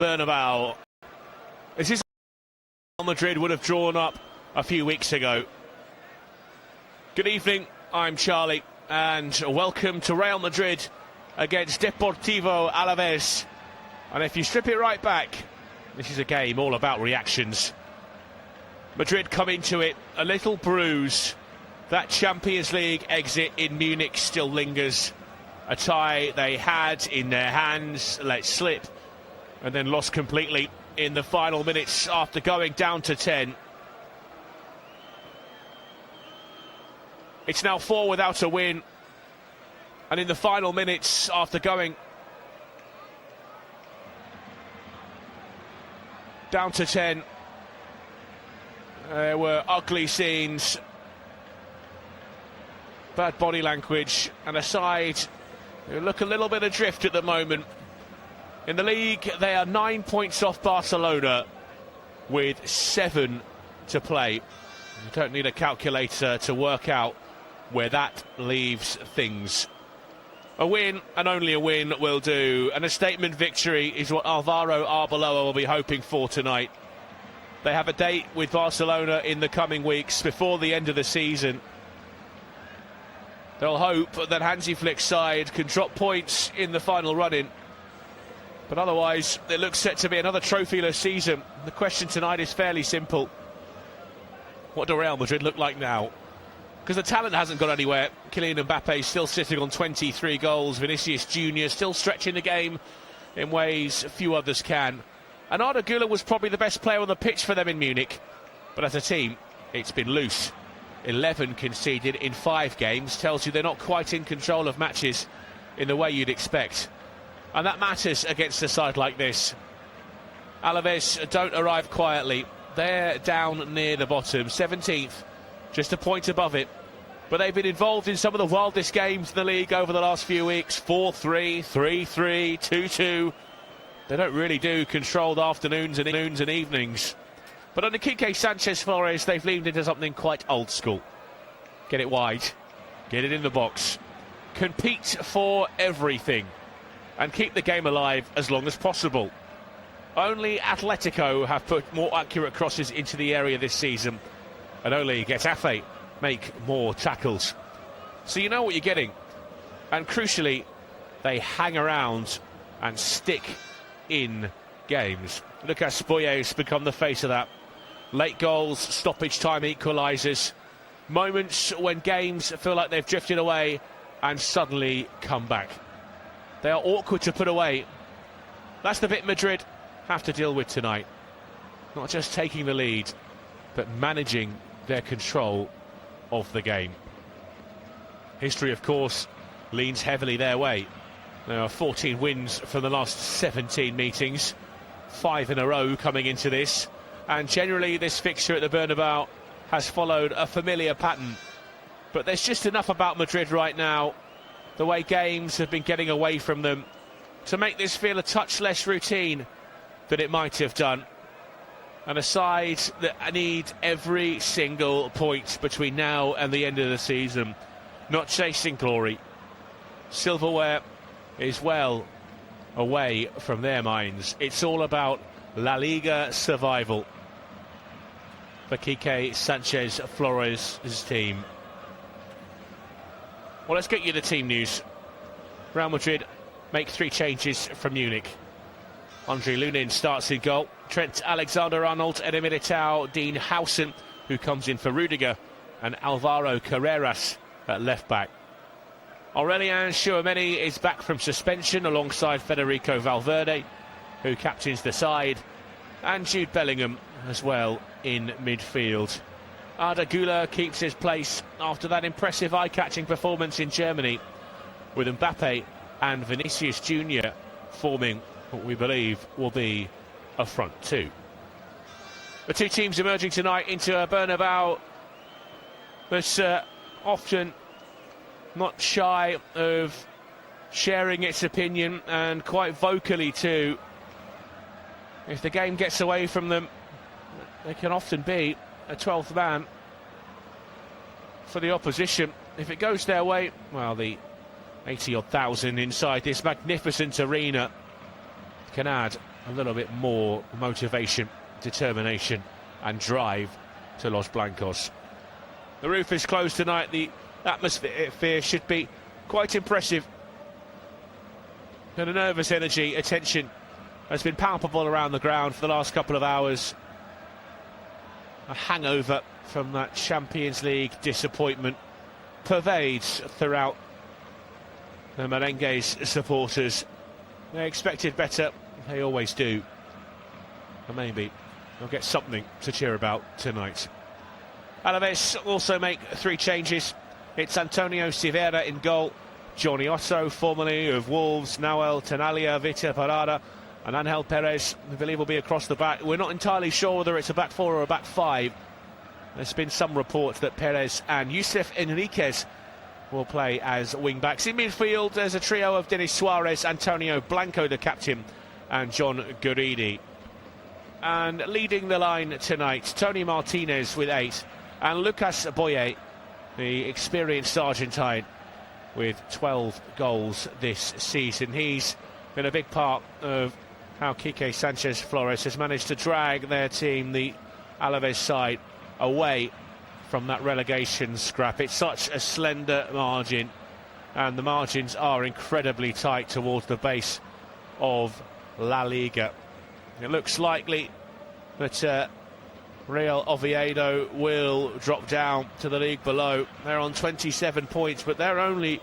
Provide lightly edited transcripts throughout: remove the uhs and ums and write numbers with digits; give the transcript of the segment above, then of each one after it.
Bernabeu. This is Real Madrid would have drawn up a few weeks ago. Good evening, I'm Charlie, and welcome to Real Madrid against Deportivo Alaves. And if you strip it right back, this is a game all about reactions. Madrid come into it a little bruised. That Champions League exit in Munich still lingers. A tie they had in their hands, let slip, and then lost completely in the final minutes after going down to 10. It's now 4 without a win, and in the final minutes after going down to 10, there were ugly scenes, bad body language, and a side who look a little bit adrift at the moment. In the league, they are 9 points off Barcelona with 7 to play. You don't need a calculator to work out where that leaves things. A win, and only a win, will do. And a statement victory is what Alvaro Arbeloa will be hoping for tonight. They have a date with Barcelona in the coming weeks before the end of the season. They'll hope that Hansi Flick's side can drop points in the final run-in. But otherwise, it looks set to be another trophyless season. The question tonight is fairly simple. What do Real Madrid look like now? Because the talent hasn't gone anywhere. Kylian Mbappe still sitting on 23 goals. Vinicius Jr. still stretching the game in ways few others can. And Arda Güler was probably the best player on the pitch for them in Munich. But as a team, it's been loose. 11 conceded in 5 games tells you they're not quite in control of matches in the way you'd expect. And that matters against a side like this. Alaves don't arrive quietly. They're down near the bottom, 17th, just a point above it. But they've been involved in some of the wildest games in the league over the last few weeks. 4-3, 3-3, 2-2. They don't really do controlled afternoons and evenings. But under Quique Sanchez Flores, they've leaned into something quite old school. Get it wide, get it in the box, compete for everything, and keep the game alive as long as possible. Only Atletico have put more accurate crosses into the area this season, and only Getafe make more tackles. So you know what you're getting. And crucially, they hang around and stick in games. Lucas Boyer's become the face of that. Late goals, stoppage time equalisers, moments when games feel like they've drifted away and suddenly come back. They are awkward to put away. That's the bit Madrid have to deal with tonight. Not just taking the lead, but managing their control of the game. History, of course, leans heavily their way. There are 14 wins from the last 17 meetings, 5 in a row coming into this. And generally this fixture at the Bernabeu has followed a familiar pattern. But there's just enough about Madrid right now, the way games have been getting away from them, to make this feel a touch less routine than it might have done. And a side that need every single point between now and the end of the season, not chasing glory. Silverware is well away from their minds. It's all about La Liga survival for Quique Sanchez Flores' team. Well, let's get you the team news. Real Madrid make 3 changes from Munich. Andre Lunin starts in goal. Trent Alexander-Arnold, Eder Militao, Dean Howson, who comes in for Rudiger, and Alvaro Carreras at left-back. Aurelien Tchouameni is back from suspension alongside Federico Valverde, who captains the side, and Jude Bellingham as well in midfield. Arda Güler keeps his place after that impressive eye-catching performance in Germany, with Mbappe and Vinicius Jr. forming what we believe will be a front 2. The 2 teams emerging tonight into a Bernabeu that's often not shy of sharing its opinion, and quite vocally too. If the game gets away from them, they can often be a 12th man for the opposition. If it goes their way, well, the 80-odd thousand inside this magnificent arena can add a little bit more motivation, determination and drive to Los Blancos. The roof is closed tonight. The atmosphere should be quite impressive. And a nervous energy, a tension has been palpable around the ground for the last couple of hours. A hangover from that Champions League disappointment pervades throughout the Merengues supporters. They expected better, they always do. And maybe they'll get something to cheer about tonight. Alaves also make 3 changes. It's Antonio Silveira in goal, Johnny Otto, formerly of Wolves, Nahuel Tenalia, Vitor Parada and Angel Perez, I believe, will be across the back. We're not entirely sure whether it's a back 4 or a back 5. There's been some reports that Perez and Youssef Enriquez will play as wing-backs. In midfield, there's a trio of Denis Suarez, Antonio Blanco, the captain, and John Guridi. And leading the line tonight, Tony Martinez with 8, and Lucas Boye, the experienced Argentine, with 12 goals this season. He's been a big part of how Quique Sanchez Flores has managed to drag their team, the Alaves side, away from that relegation scrap. It's such a slender margin, and the margins are incredibly tight towards the base of La Liga. It looks likely that Real Oviedo will drop down to the league below. They're on 27 points, but they're only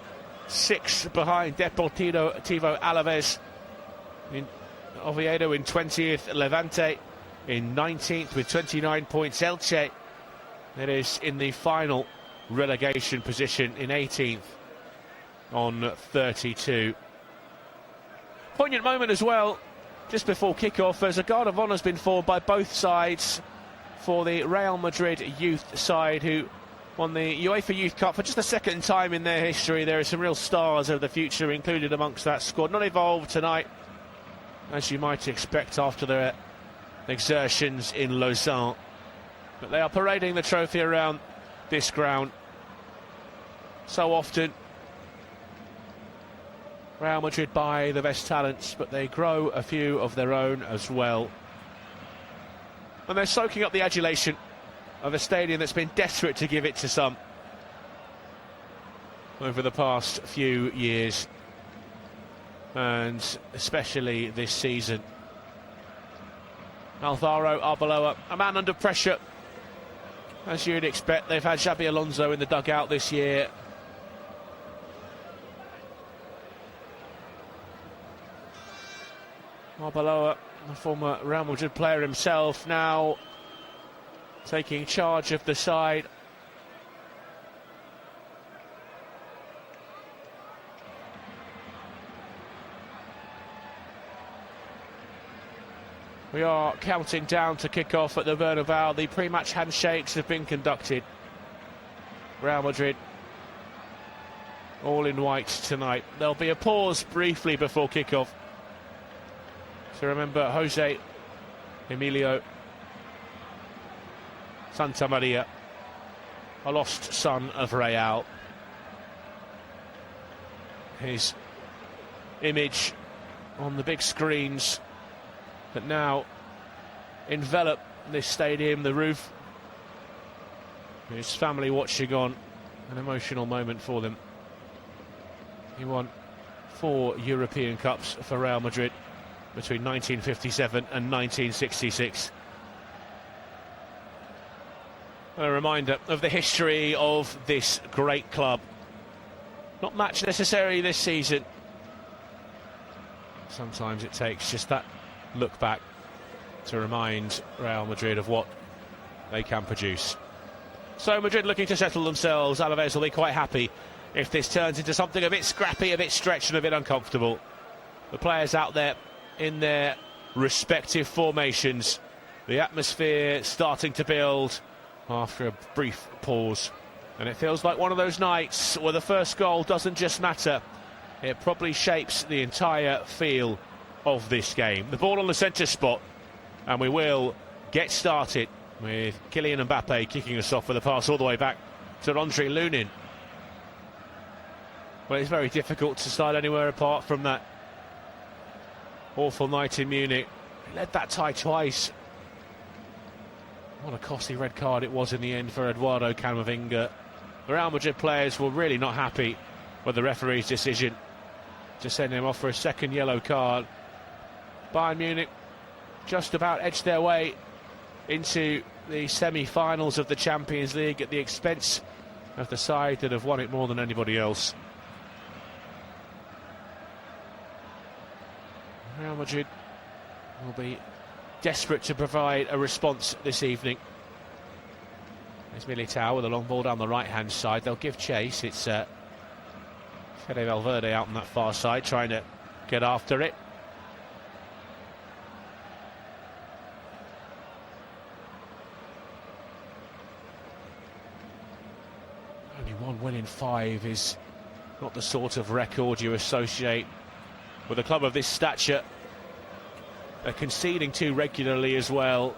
6 behind Deportivo Alaves. Oviedo in 20th, Levante in 19th with 29 points. Elche, it is in the final relegation position, in 18th on 32. Poignant moment as well, just before kick-off, as a guard of honour has been formed by both sides for the Real Madrid youth side, who won the UEFA Youth Cup for just the second time in their history. There are some real stars of the future included amongst that squad. Not involved tonight, as you might expect after their exertions in Lausanne. But they are parading the trophy around this ground so often. Real Madrid buy the best talents, but they grow a few of their own as well. And they're soaking up the adulation of a stadium that's been desperate to give it to some over the past few years, and especially this season. Alvaro Arbeloa, a man under pressure, as you'd expect. They've had Xabi Alonso in the dugout this year. Arbeloa, a former Real Madrid player himself, now taking charge of the side. We are counting down to kick off at the Bernabeu. The pre-match handshakes have been conducted. Real Madrid all in white tonight. There'll be a pause briefly before kick-off to remember Jose Emilio Santa Maria, a lost son of Real. His image on the big screens that now envelop this stadium, the roof. His family watching on, an emotional moment for them. He won 4 European Cups for Real Madrid between 1957 and 1966. A reminder of the history of this great club. Not much necessary this season. Sometimes it takes just that look back to remind Real Madrid of what they can produce. So Madrid looking to settle themselves. Alaves will be quite happy if this turns into something a bit scrappy, a bit stretched and a bit uncomfortable. The players out there in their respective formations. The atmosphere starting to build after a brief pause. And it feels like one of those nights where the first goal doesn't just matter. It probably shapes the entire feel of this game. The ball on the centre spot, and we will get started with Kylian Mbappe kicking us off with a pass all the way back to Ondrej Lunin. Well, it's very difficult to start anywhere apart from that awful night in Munich He led that tie twice. What a costly red card it was in the end for Eduardo Camavinga. The Real Madrid players were really not happy with the referee's decision to send him off for a second yellow card. Bayern Munich just about edged their way into the semi-finals of the Champions League at the expense of the side that have won it more than anybody else. Real Madrid will be desperate to provide a response this evening. There's Militao with a long ball down the right-hand side. They'll give chase. It's Fede Valverde out on that far side trying to get after it. Only 1 win in 5 is not the sort of record you associate with a club of this stature. They're conceding too regularly as well.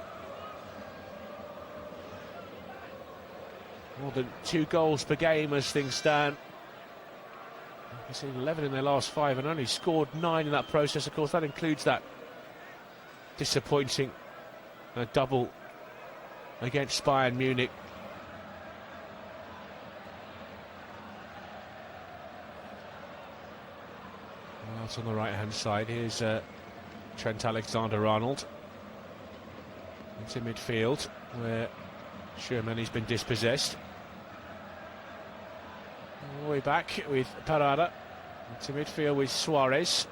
More than 2 goals per game as things stand. They've seen 11 in their last 5 and only scored 9 in that process. Of course, that includes that disappointing double against Bayern Munich. Out on the right-hand side, here's Trent Alexander-Arnold into midfield, where Shermani's been dispossessed. All the way back with Parada into midfield with Suarez.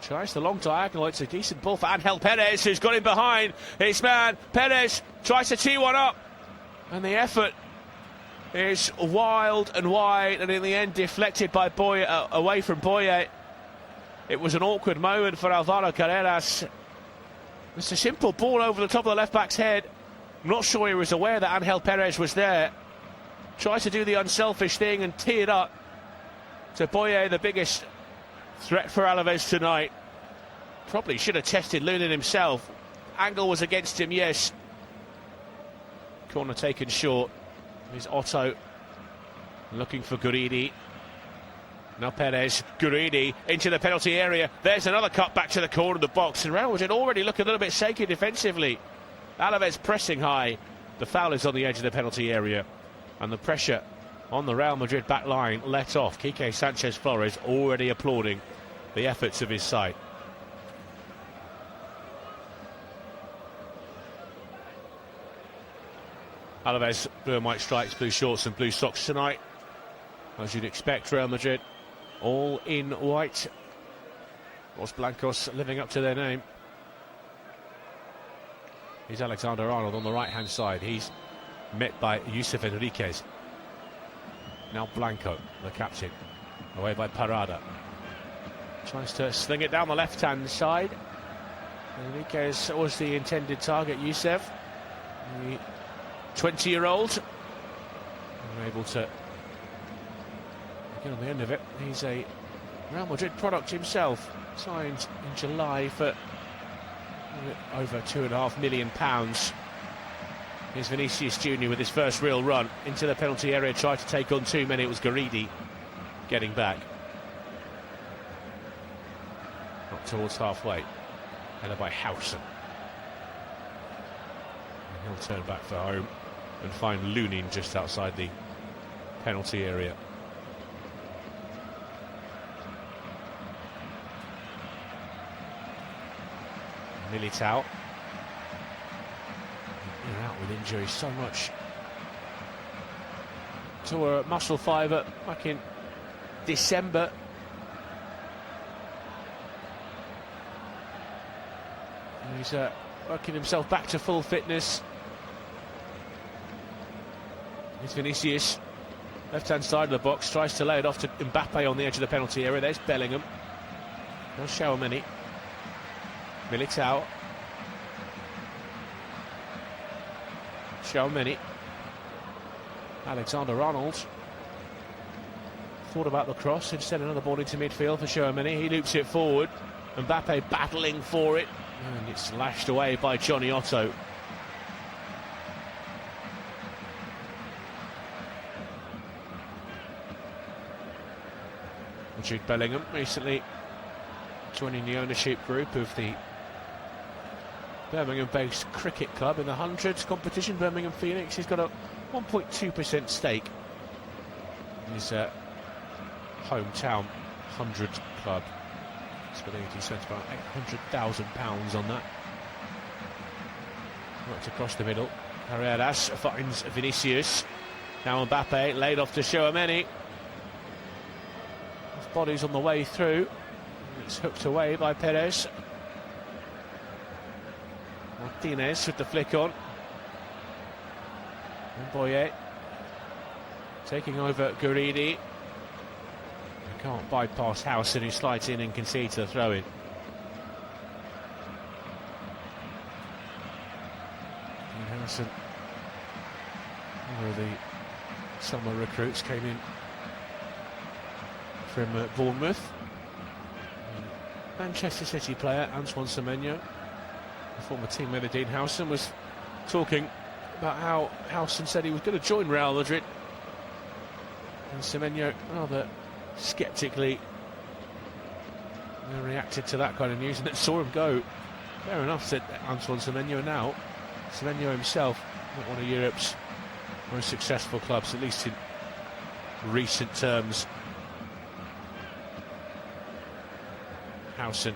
Tries the long diagonal. It's a decent ball for Angel Perez, who's got him behind his man. Perez tries to tee one up, and the effort is wild and wide, and in the end deflected by Boye, away from Boye. It was an awkward moment for Alvaro Carreras. It's a simple ball over the top of the left-back's head. I'm not sure he was aware that Angel Perez was there. Tried to do the unselfish thing and tee it up to Boye, the biggest threat for Alaves tonight. Probably should have tested Lunin himself. Angle was against him, yes. Corner taken short. Here's Otto looking for Guridi. Now Perez, Guridi into the penalty area. There's another cut back to the corner of the box. And Real Madrid already look a little bit shaky defensively. Alaves pressing high. The foul is on the edge of the penalty area. And the pressure on the Real Madrid back line let off. Quique Sanchez Flores already applauding the efforts of his side. Alaves, blue and white stripes, blue shorts and blue socks tonight. As you'd expect, Real Madrid all in white. Los Blancos living up to their name. Here's Alexander-Arnold on the right-hand side. He's met by Youssef Enriquez. Now Blanco, the captain, away by Parada. Tries to sling it down the left-hand side. Enriquez was the intended target, Youssef. The 20-year-old. Able to get on the end of it. He's a Real Madrid product himself, signed in July for over £2.5 million. Here's Vinicius Junior with his first real run into the penalty area, tried to take on too many. It was Guridi getting back. Up towards halfway, headed by Howson. And he'll turn back for home and find Lunin just outside the penalty area. Militao. You're out with injury, so much. Tore a muscle fibre back in December. And he's working himself back to full fitness. Here's Vinicius, left-hand side of the box, tries to lay it off to Mbappe on the edge of the penalty area. There's Bellingham. Now Tchouaméni. Militao. Tchouaméni. Alexander-Arnold. Thought about the cross, instead another ball into midfield for Tchouaméni. He loops it forward. Mbappe battling for it. And it's lashed away by Johnny Otto. Jude Bellingham recently joining the ownership group of the Birmingham-based cricket club in the hundreds competition. Birmingham Phoenix has got a 1.2% stake in his hometown 100 club. It's believed he spent about £800,000 on that. Right across the middle. Carreras finds Vinicius. Now Mbappe laid off to Tchouaméni. His body's on the way through. It's hooked away by Perez. Martinez with the flick on. And Boye taking over Guridi. He can't bypass Howson, who slides in and concedes the throw-in. Howson, one of the summer recruits, came in from Bournemouth. Manchester City player Antoine Semenyo, the former teammate of Dean Howson, was talking about how Howson said he was going to join Real Madrid, and Semenyo rather sceptically reacted to that kind of news and then saw him go. Fair enough, said Antoine Semenyo. Now Semenyo himself, not one of Europe's most successful clubs, at least in recent terms. Howson,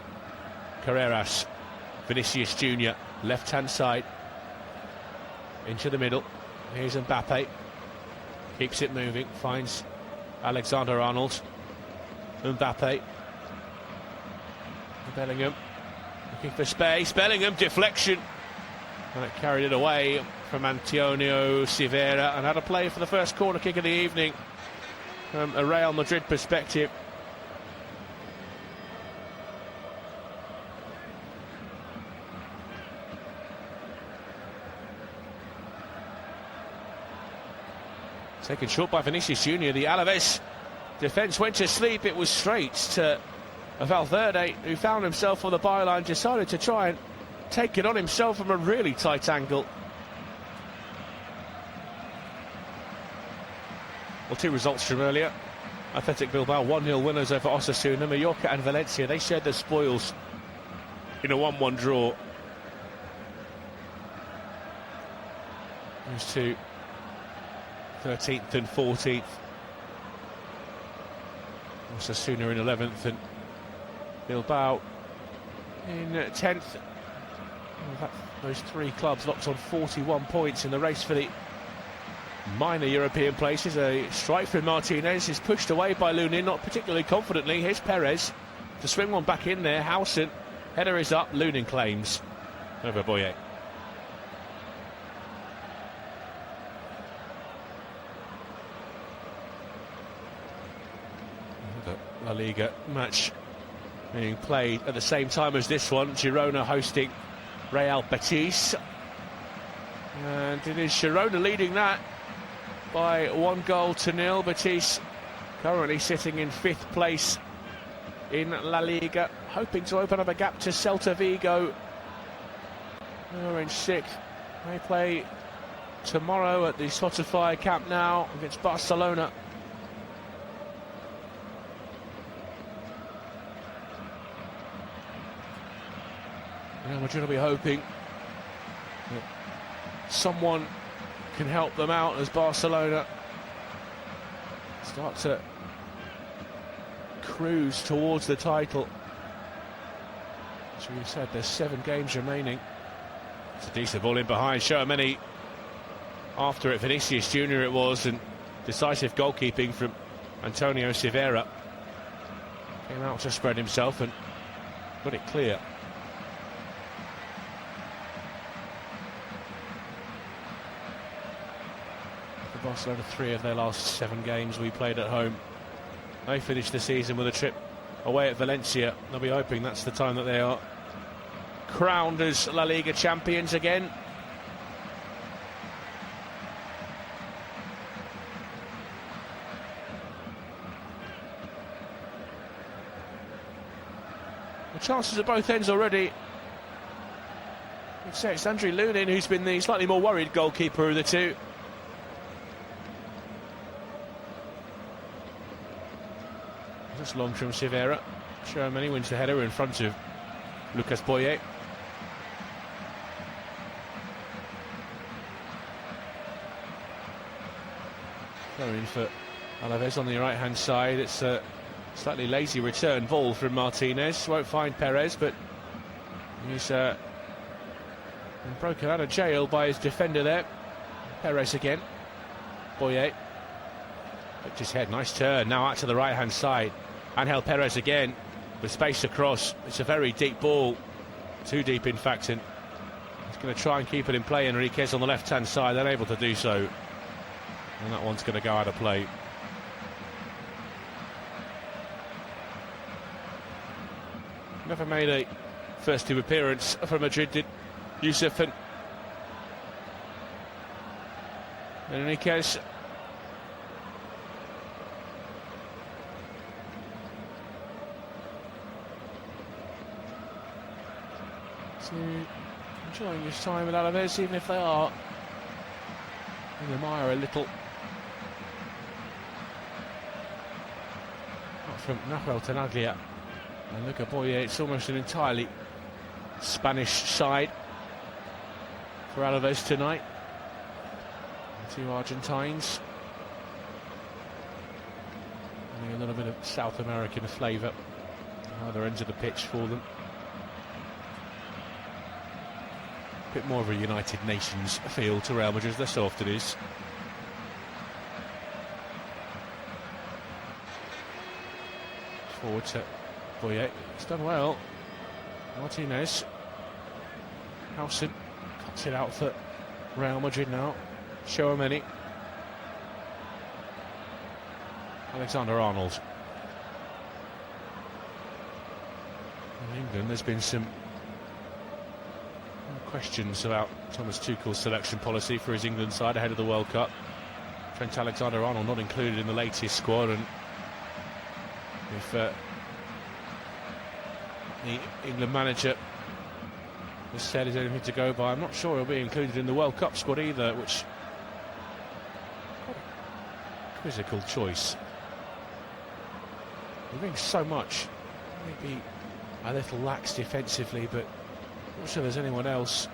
Carreras, Vinicius Jr., left-hand side, into the middle. Here's Mbappe, keeps it moving, finds Alexander-Arnold. Mbappe, Bellingham, looking for space. Bellingham, deflection, and it carried it away from Antonio Silveira, and had a play for the first corner kick of the evening from a Real Madrid perspective. Taken short by Vinicius Jr. The Alaves defence went to sleep. It was straight to Valverde, who found himself on the byline, decided to try and take it on himself from a really tight angle. Well, two results from earlier. Athletic Bilbao 1-0 winners over Osasuna. Mallorca and Valencia, they shared the spoils in a 1-1 draw. Those two 13th and 14th. Osasuna in 11th and Bilbao in 10th. Those three clubs locked on 41 points in the race for the minor European places. A strike from Martinez is pushed away by Lunin, not particularly confidently. Here's Perez to swing one back in there. Howson, header is up. Lunin claims over Boye. La Liga match being played at the same time as this one. Girona hosting Real Betis, and it is Girona leading that by 1-0. Betis currently sitting in 5th place in La Liga, hoping to open up a gap to Celta Vigo, who are in 6th. They play tomorrow at the Spotify Camp Nou against Barcelona. Real Madrid will be hoping that someone can help them out as Barcelona start to cruise towards the title. As we said, there's 7 games remaining. It's a decent ball in behind. Tchouaméni after it. Vinicius Jr. it was, and decisive goalkeeping from Antonio Silveira. Came out to spread himself and got it clear. Barcelona 3 of their last 7 games we played at home. They finished the season with a trip away at Valencia. They'll be hoping that's the time that they are crowned as La Liga champions again. The chances at both ends already. You'd say it's Andriy Lunin who's been the slightly more worried goalkeeper of the two. Just long from Silveira. Tchouaméni wins the header in front of Lucas Boye. Going for Alaves on the right-hand side. It's a slightly lazy return ball from Martinez. Won't find Perez, but he's been broken out of jail by his defender there. Perez again. Boye. Hooked his head. Nice turn. Now out to the right-hand side. Angel Perez again. With space across. It's a very deep ball. Too deep, in fact. And he's going to try and keep it in play. Enriquez on the left-hand side. Unable to do so. And that one's going to go out of play. Never made a first-team appearance for Madrid, did Yusuf, and Enriquez. So enjoying his time with Alaves, even if they are in the mire a little. Not from Nahuel Tenaglia. And look at Boye, it's almost an entirely Spanish side for Alaves tonight. The two Argentines. Only a little bit of South American flavour on either ends of the pitch for them. A bit more of a United Nations feel to Real Madrid, as so often is. Forward to Boye, it's done well. Martinez. Howson cuts it out for Real Madrid now. Tchouaméni. Alexander-Arnold. In England, there's been some questions about Thomas Tuchel's selection policy for his England side ahead of the World Cup. Trent Alexander-Arnold not included in the latest squad, and if the England manager has said there's anything to go by, I'm not sure he'll be included in the World Cup squad either, which quite a quizzical choice. He brings so much, maybe a little lax defensively, but I'm not sure there's anyone else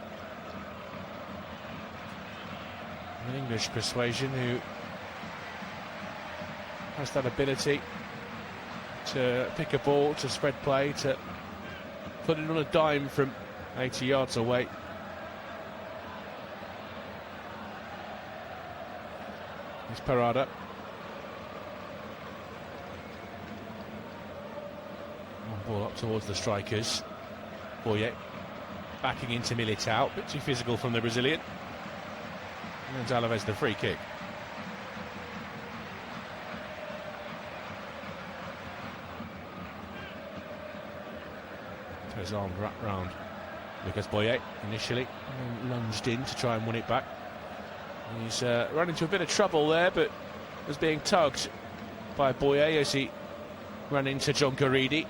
of an English persuasion who has that ability to pick a ball, to spread play, to put it on a dime from 80 yards away. It's Parada. One ball up towards the strikers. Boye backing into Militao. Bit too physical from the Brazilian. And Alaves the free kick. His arm wrapped round Lucas Boye initially, and then lunged in to try and win it back. He's run into a bit of trouble there, but was being tugged by Boye as he ran into John Garidi.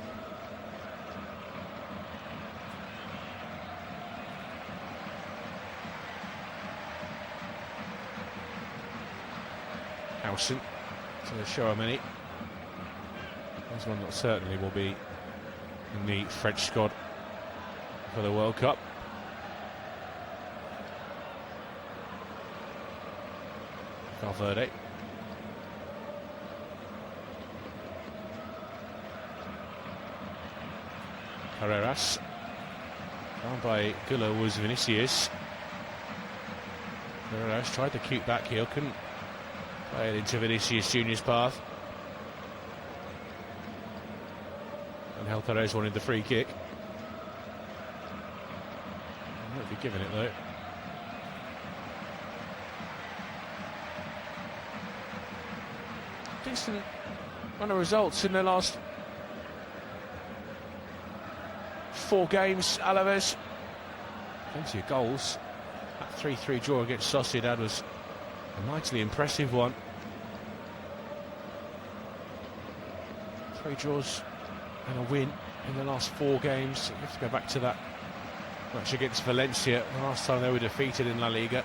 Howson to Tchouaméni. There's one that certainly will be in the French squad for the World Cup. Valverde. Carreras. Found by Gula was Vinicius. Carreras tried to keep back heel, couldn't play it into Vinicius Junior's path. Angel Perez wanted the free kick. He won't be giving it though. Decent run of results in their last 4 games, Alaves. Plenty of goals. That 3-3 draw against Sociedad was a mightily impressive one. 3 draws and a win in the last 4 games. You have to go back to that match against Valencia, the last time they were defeated in La Liga.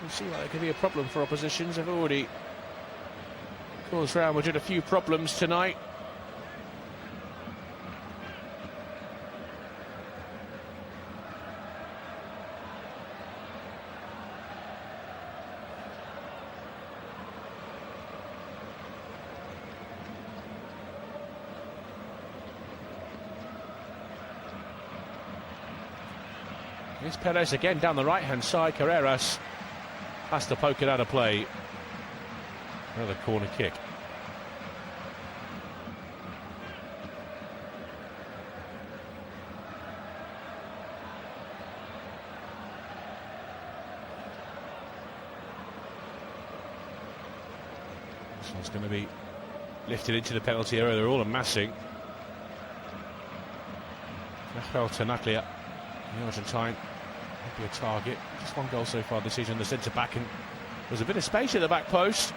You see like it could be a problem for oppositions. They've already caused Real Madrid a few problems tonight. Here's Perez again down the right-hand side. Carreras has to poke it out of play. Another corner kick. This one's going to be lifted into the penalty area. They're all amassing. Rafael Tenaglia, the Argentine, will be a target. Just one goal so far this season. The centre back, and there's a bit of space at the back post.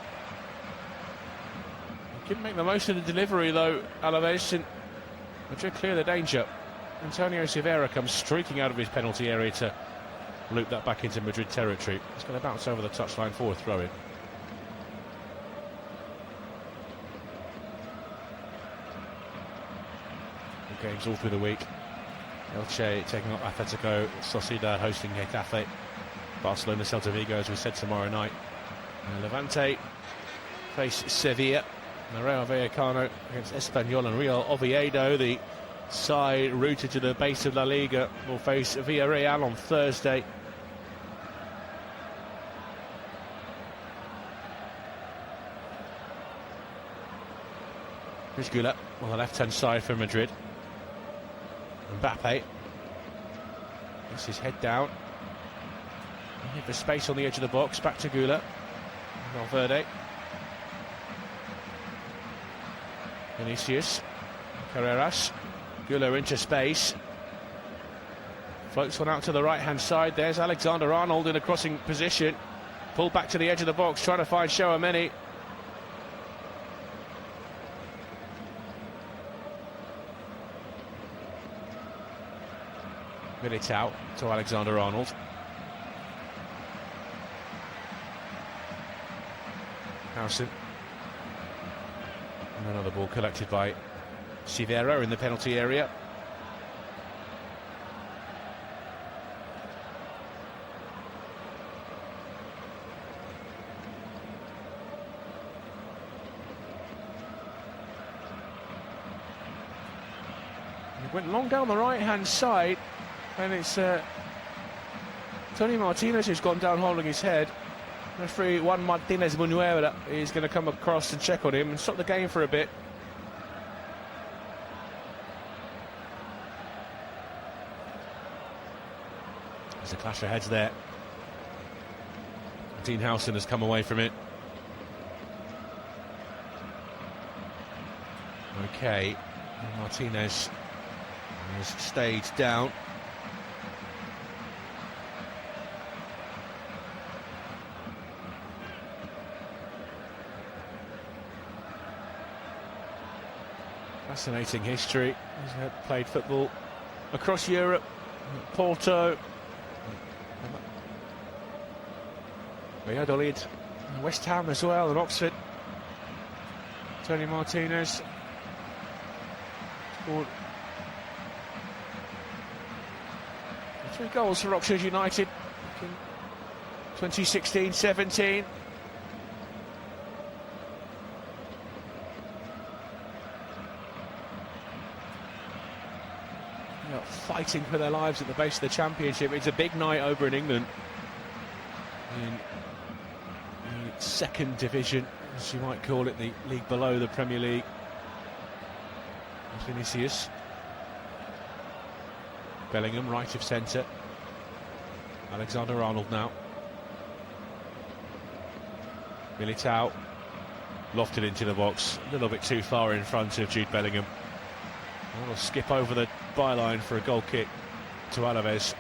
Couldn't make the most of the delivery though, Alaves, and Madrid clear the danger. Antonio Silveira comes streaking out of his penalty area to loop that back into Madrid territory. It's going to bounce over the touchline for a throw-in. Games all through the week. Elche taking on Atletico, Sociedad hosting Getafe, Barcelona, Celta Vigo, as we said, tomorrow night. Levante face Sevilla, and Rayo Vallecano against Espanyol, and Real Oviedo, the side rooted to the base of La Liga, will face Villarreal on Thursday. Here's Gula on the left-hand side for Madrid. Mbappe gets his head down. Hit the space on the edge of the box. Back to Gula. Valverde. Vinicius. Carreras. Gula into space. Floats one out to the right-hand side. There's Alexander-Arnold in a crossing position. Pulled back to the edge of the box, trying to find Tchouaméni. Militao to Alexander-Arnold. Howson. And another ball collected by Silveira in the penalty area. It went long down the right-hand side. And it's Tony Martinez who's gone down holding his head. Referee Juan Martinez Munuera is going to come across and check on him and stop the game for a bit. There's a clash of heads there. Dean Howson has come away from it. Okay, Martinez has stayed down. Fascinating history. He's played football across Europe, Porto, Valladolid, West Ham as well, and Oxford. Tony Martinez scored 3 goals for Oxford United in 2016-17. Fighting for their lives at the base of the Championship. It's a big night over in England in the second division, as you might call it, the league below the Premier League. Vinicius. Bellingham, right of centre. Alexander-Arnold now. Militao lofted into the box, a little bit too far in front of Jude Bellingham. Will skip over the byline for a goal kick to Alaves.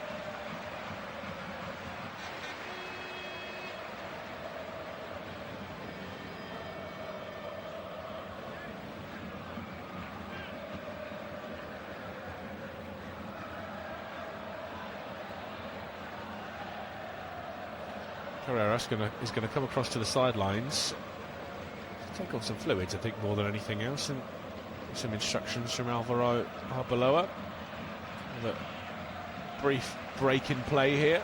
Carreras is going to come across to the sidelines, take on some fluids, I think, more than anything else, and some instructions from Alvaro Arbeloa. A brief break in play here.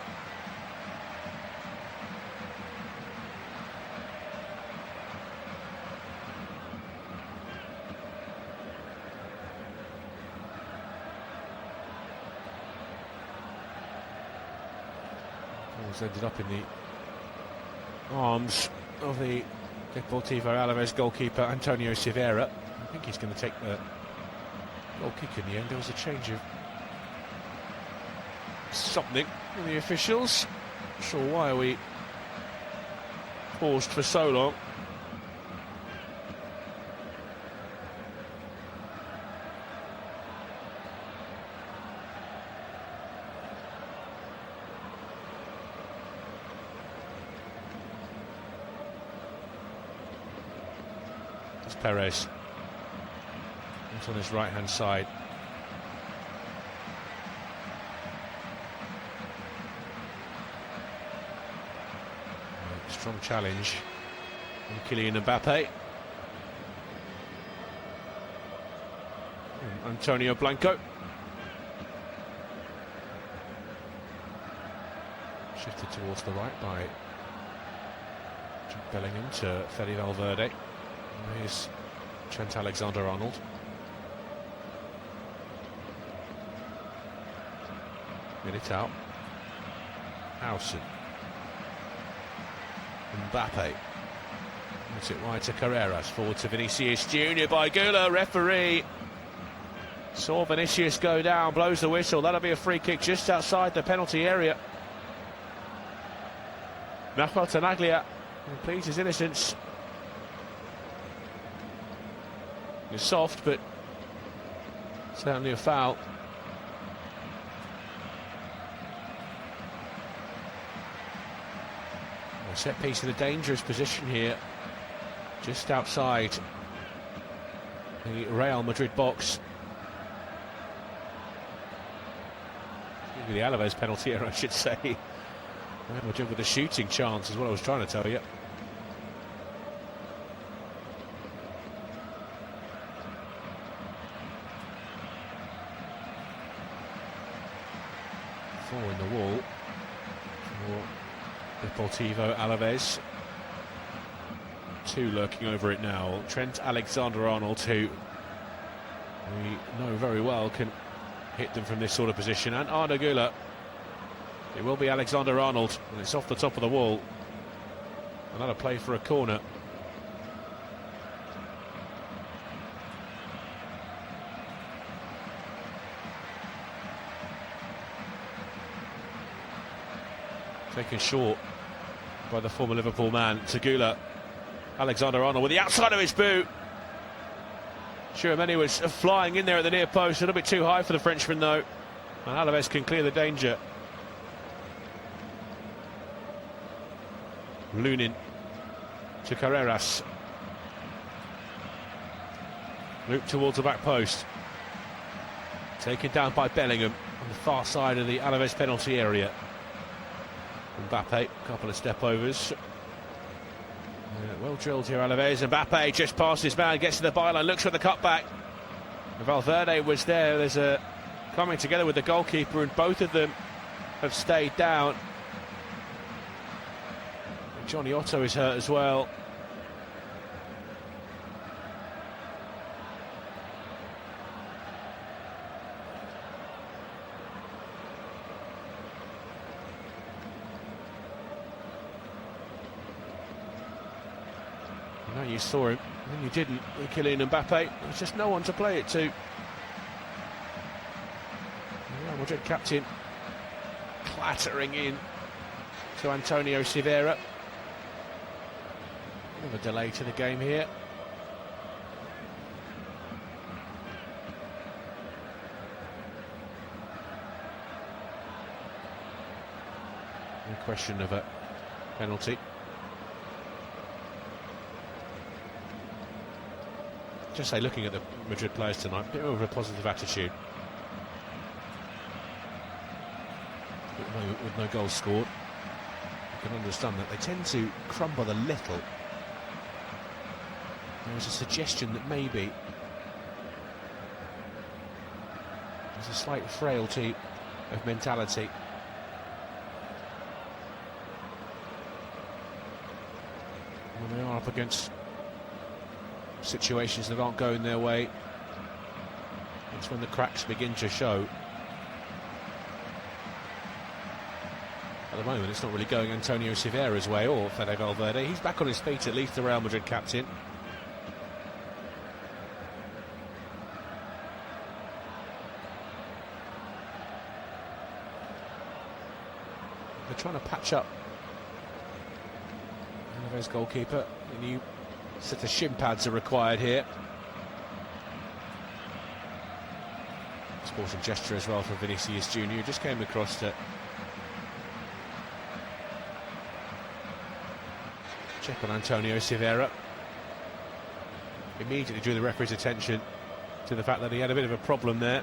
Ball's ended up in the arms of the Deportivo Alaves goalkeeper Antonio Silveira. I think he's going to take the goal kick in the end. There was a change of something in the officials. Not sure why we paused for so long. It's Perez. It's on his right hand side. Strong challenge from Kylian Mbappe. And Antonio Blanco. Shifted towards the right by Jude Bellingham to Fede Valverde. And here's Trent Alexander-Arnold. Militao. Howson. Mbappe. Puts it wide to Carreras. Forward to Vinicius Junior by Gula. Referee saw Vinicius go down, blows the whistle. That'll be a free kick just outside the penalty area. Nahuel Tenaglia pleads his innocence. It's soft, but certainly a foul. Set piece in a dangerous position here, just outside the Real Madrid box. Excuse me, the Alaves penalty area, I should say. Real Madrid with a shooting chance is what I was trying to tell you. Four in the wall for Deportivo Alaves. Two lurking over it now. Trent Alexander-Arnold, who we know very well can hit them from this sort of position, and Arda Güler. It will be Alexander-Arnold, and it's off the top of the wall. Another play for a corner. Taken short by the former Liverpool man, Tagula. Alexander-Arnold with the outside of his boot. Tchouaméni was flying in there at the near post, a little bit too high for the Frenchman though. And Alaves can clear the danger. Lunin to Carreras. Loop towards the back post. Taken down by Bellingham on the far side of the Alaves penalty area. Mbappe, a couple of step overs. Well drilled here, Alaves. Mbappe just past his man, gets to the byline, looks for the cutback. Valverde was there. There's a coming together with the goalkeeper, and both of them have stayed down. And Johnny Otto is hurt as well. No, you saw him, and then you didn't with Kylian Mbappe. There's just no one to play it to. Real Madrid captain clattering in to Antonio Silveira. Bit of a delay to the game here. No question of a penalty. Just say, looking at the Madrid players tonight, a bit more of a positive attitude. With no goals scored, you can understand that they tend to crumble a little. There was a suggestion that maybe there's a slight frailty of mentality. When they are up against situations that aren't going their way, that's when the cracks begin to show. At the moment, it's not really going Antonio Silvera's way or Fede Valverde. He's back on his feet, at least, the Real Madrid captain. They're trying to patch up Alaves goalkeeper. A new set of shin pads are required here. Sporting gesture as well from Vinicius Junior, who just came across to check on Antonio Silvera. Immediately drew the referee's attention to the fact that he had a bit of a problem there.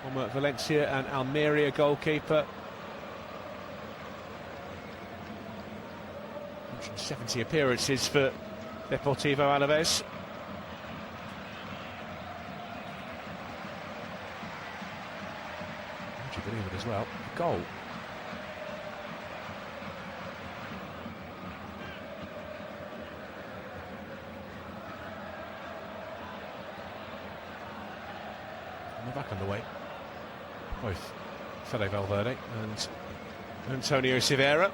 Former Valencia and Almeria goalkeeper. 170 appearances for Deportivo Alaves. Would you believe it as well? A goal. And they're back underway. Both Fede Valverde and Antonio Silvera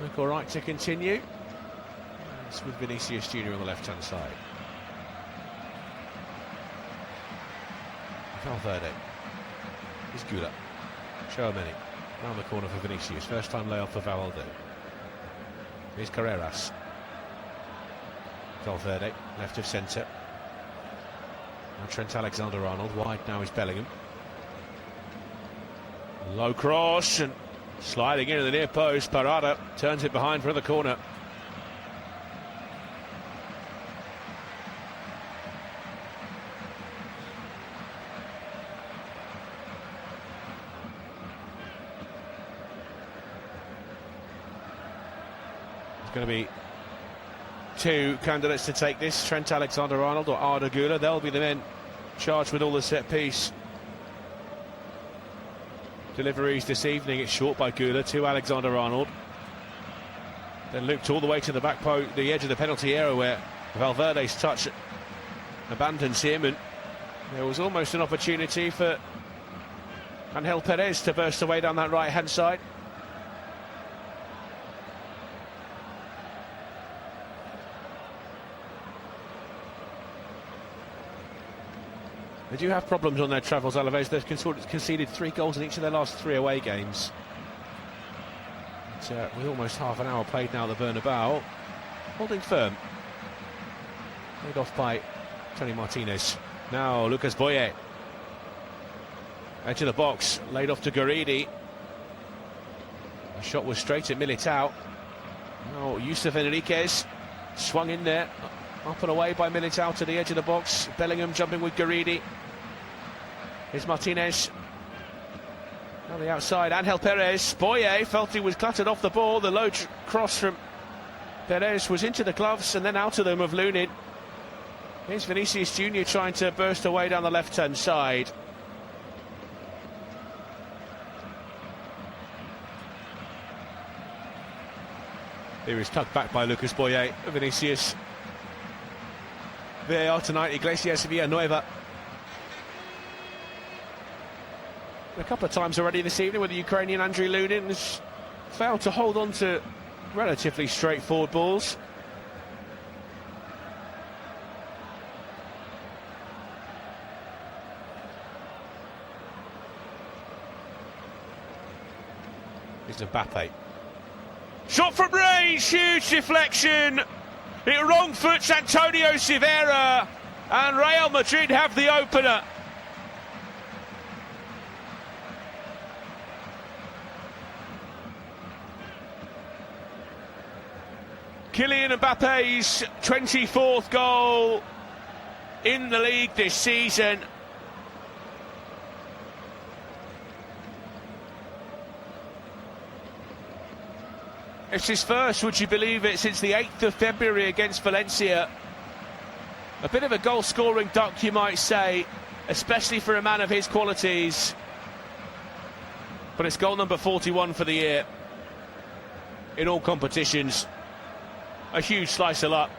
look all right to continue. It's with Vinicius Junior on the left-hand side. Valverde. Here's Gula. Chouameni. Round the corner for Vinicius. First time layoff for Valverde. Here's Carreras. Valverde, left of centre. Now Trent Alexander-Arnold. Wide now is Bellingham. Low cross and sliding into the near post. Parada turns it behind for the corner. There's going to be two candidates to take this, Trent Alexander-Arnold or Arda Güler. They'll be the men charged with all the set piece deliveries this evening. It's short by Güler to Alexander-Arnold. Then looped all the way to the back post, the edge of the penalty area where Valverde's touch abandons him, and there was almost an opportunity for Angel Perez to burst away down that right-hand side. They do have problems on their travels, Alaves. They've conceded 3 goals in each of their last 3 away games. But, with almost half an hour played now at the Bernabeu, holding firm. Laid off by Tony Martinez. Now Lucas Boye. Edge of the box, laid off to Guridi. The shot was straight at Militao. Now Yusuf Enriquez swung in there. Up and away by Militao to the edge of the box. Bellingham jumping with Guridi. Here's Martinez. On the outside, Angel Perez. Boye felt he was clattered off the ball. The low cross from Perez was into the gloves and then out of them of Lunin. Here's Vinicius Junior trying to burst away down the left-hand side. Here is tugged back by Lucas Boye. Vinicius. VAR tonight, Iglesias Villanueva. A couple of times already this evening where the Ukrainian Andriy Lunin has failed to hold on to relatively straightforward balls. Here's Mbappe. Shot from range, huge deflection. It wrong foots Antonio Silvera, and Real Madrid have the opener. Kylian Mbappe's 24th goal in the league this season. It's his first, would you believe it, since the 8th of February against Valencia. A bit of a goal-scoring duck, you might say, especially for a man of his qualities. But it's goal number 41 for the year in all competitions. A huge slice of luck.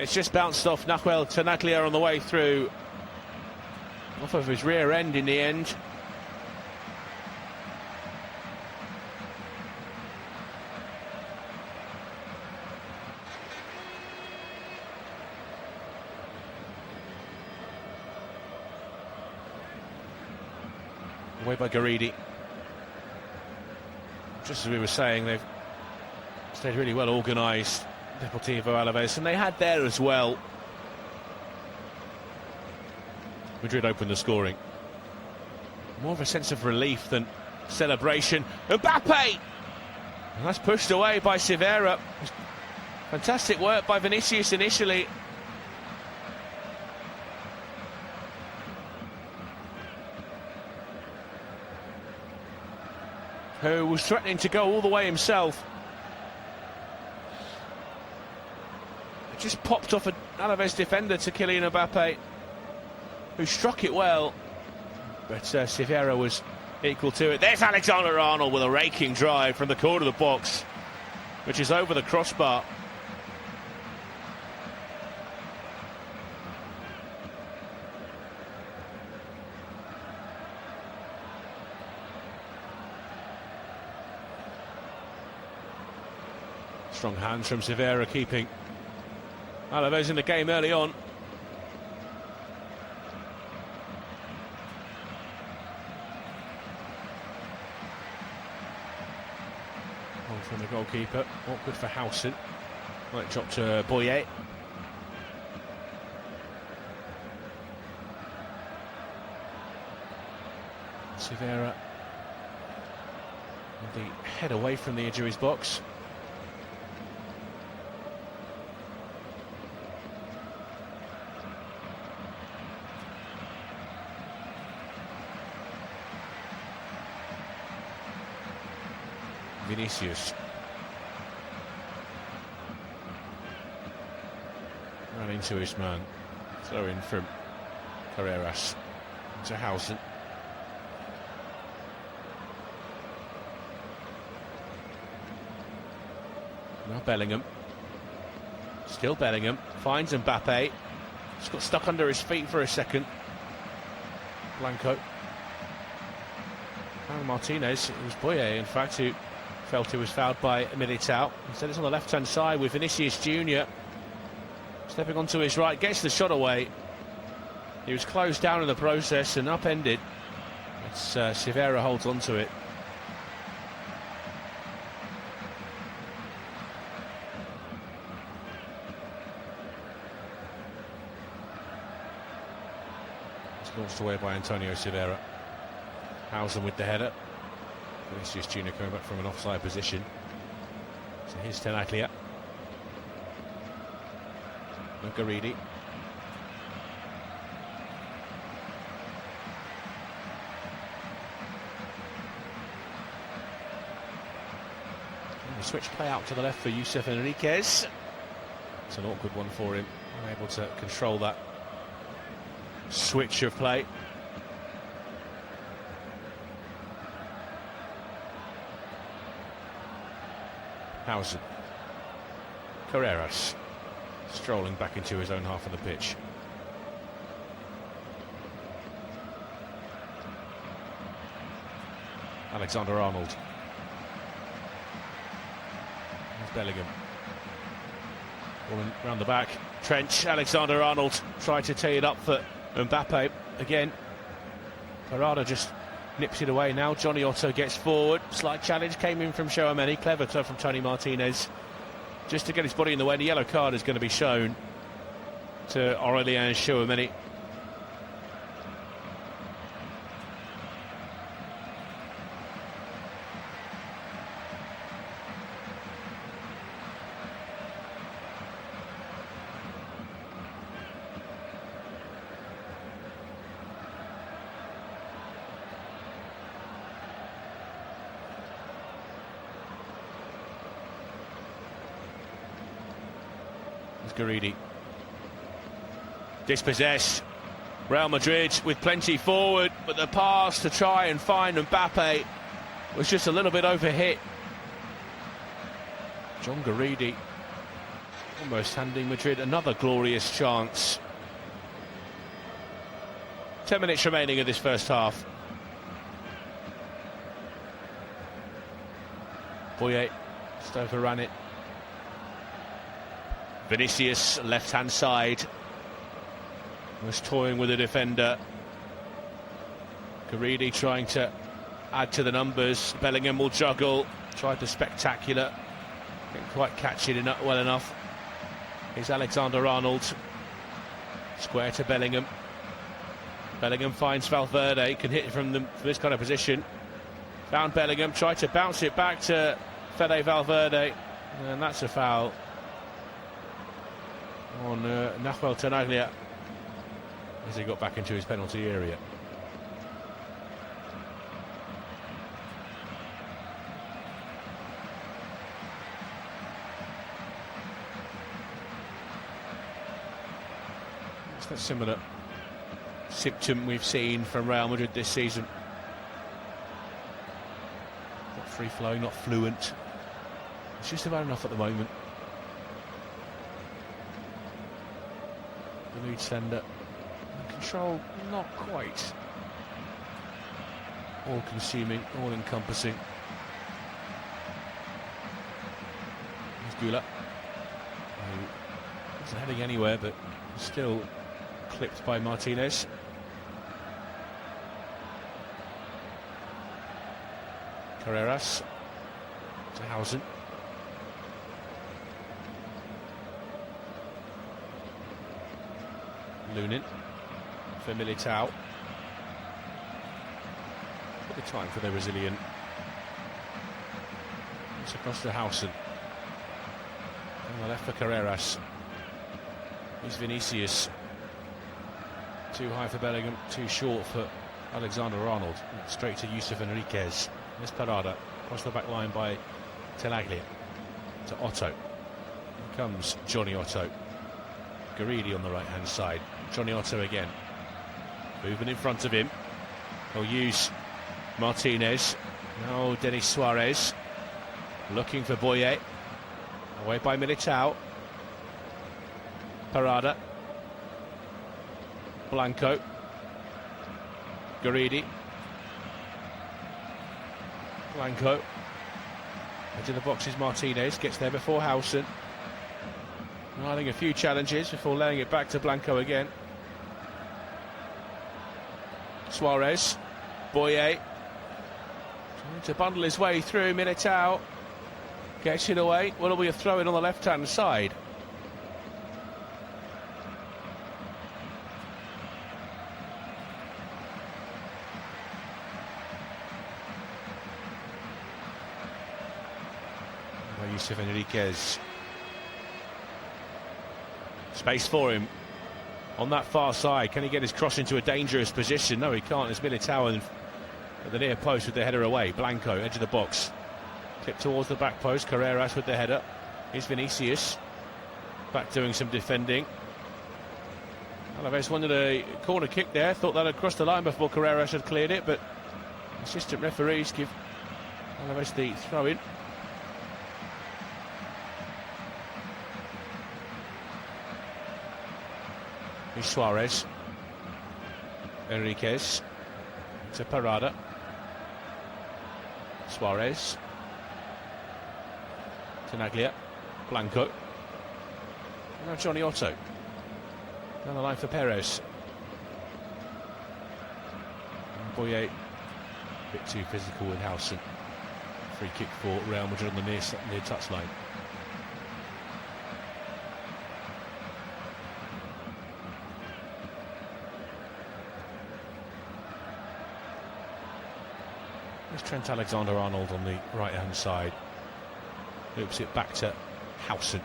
It's just bounced off Nahuel Tenaglia on the way through. Off of his rear end in the end. Away by Garidi. Just as we were saying, they've stayed really well organised, Deportivo Alaves, and they had there as well. Madrid opened the scoring. More of a sense of relief than celebration. Mbappe! And that's pushed away by Severa. Fantastic work by Vinicius initially. Who was threatening to go all the way himself. It just popped off an Alaves defender to Kylian Mbappe, who struck it well, but Severa was equal to it. There's Alexander-Arnold with a raking drive from the corner of the box, which is over the crossbar. Strong hands from Severa, keeping Alaves in the game early on. On from the goalkeeper, awkward for Howson. Might drop to Boyer. Severa with the head away from the edge of his box. Vinicius ran into his man. Throw in from Carreras to Howson. Now Bellingham. Still Bellingham. Finds Mbappe. Just got stuck under his feet for a second. Blanco. And Martinez. It was Boyer, in fact, who felt he was fouled by Militao. Instead it's on the left-hand side with Vinicius Jr. stepping onto his right, gets the shot away. He was closed down in the process and upended. It's Severa holds on to it. It's launched away by Antonio Severa. Howson with the header. Vinicius Jr. coming back from an offside position. So here's Tenaglia. Garidi. The switch play out to the left for Yusuf Enriquez. It's an awkward one for him. Unable to control that switch of play. Howson. Carreras strolling back into his own half of the pitch. Alexander-Arnold. There's Bellingham. Rolling round the back. Trench. Alexander-Arnold tried to tee it up for Mbappe again. Parada just nips it away now. Johnny Otto gets forward. Slight challenge came in from Tchouaméni. Clever turn from Tony Martinez. Just to get his body in the way. The yellow card is going to be shown to Aurélien Tchouaméni. Garidi. Dispossessed. Real Madrid with plenty forward, but the pass to try and find Mbappe was just a little bit overhit. John Garidi Almost handing Madrid another glorious chance. 10 minutes remaining of this first half. Boye just overran it. Vinicius, left-hand side, was toying with the defender. Guridi trying to add to the numbers. Bellingham will juggle. Tried the spectacular. Didn't quite catch it well enough. Here's Alexander-Arnold. Square to Bellingham. Bellingham finds Valverde. Can hit from this kind of position. Found Bellingham. Tried to bounce it back to Fede Valverde. And that's a foul on Nahuel Tenaglia as he got back into his penalty area. It's that similar symptom we've seen from Real Madrid this season. Not free-flowing, not fluent. It's just about enough at the moment. The lead sender. Control not quite all-consuming, all-encompassing. There's Gula. Wasn't heading anywhere, but still clipped by Martinez. Carreras to Hausen. Lunin for Militao. Bit of time for the Brazilian. It's across to Hausen. On the left for Carreras. Here's Vinicius. Too high for Bellingham, too short for Alexander-Arnold. Straight to Yusuf Enriquez. There's Parada. Across the back line by Tenaglia. To Otto. Here comes Johnny Otto. Guridi on the right-hand side. Johnny Otto again. Moving in front of him. He'll use Martinez. Now Denis Suarez. Looking for Boye. Away by Militao. Parada. Blanco. Guridi. Blanco. Into the box is Martinez. Gets there before Hausen. Riding a few challenges before laying it back to Blanco again. Suarez. Boye. Trying to bundle his way through. Militao. Gets it away. Will be a throw in on the left-hand side. By Yusuf Enriquez. Space for him on that far side. Can he get his cross into a dangerous position? No, he can't. It's Militao at the near post with the header away. Blanco, edge of the box. Clip towards the back post. Carreras with the header. Here's Vinicius. Back doing some defending. Alaves wanted a corner kick there. Thought that had crossed the line before Carreras had cleared it, but assistant referees give Alaves the throw-in. Here's Suarez. Enriquez to Parada. Suarez. Tenaglia. Blanco. And now Johnny Otto. Down the line for Perez. And Boye. A bit too physical with Hausen. Free kick for Real Madrid on the near touchline. There's Trent Alexander-Arnold on the right-hand side. Loops it back to Hausen.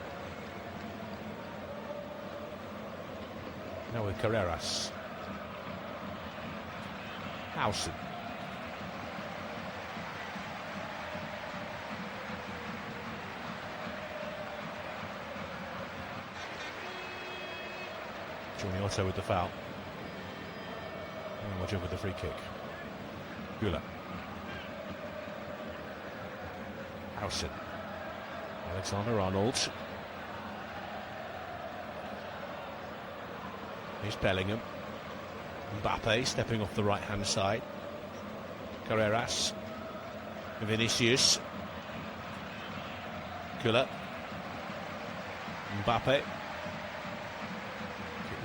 Now with Carreras. Hausen. Johnny Otto with the foul. And Roger with the free kick. Gula. Hausen. Alexander-Arnold. Here's Bellingham. Mbappe stepping off the right-hand side. Carreras. Vinicius. Güler. Mbappe. Kick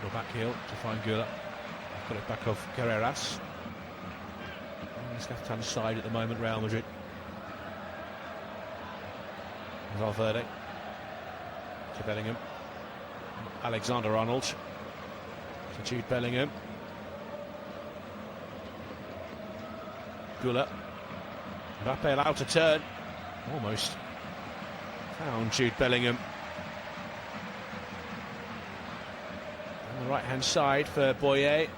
it back heel to find Güler. Got it back off Carreras. On his left-hand side at the moment, Real Madrid. Valverde. To Bellingham. Alexander-Arnold. To Jude Bellingham. Güler. Mbappe allowed to turn. Almost found Jude Bellingham. On the right-hand side for Boye.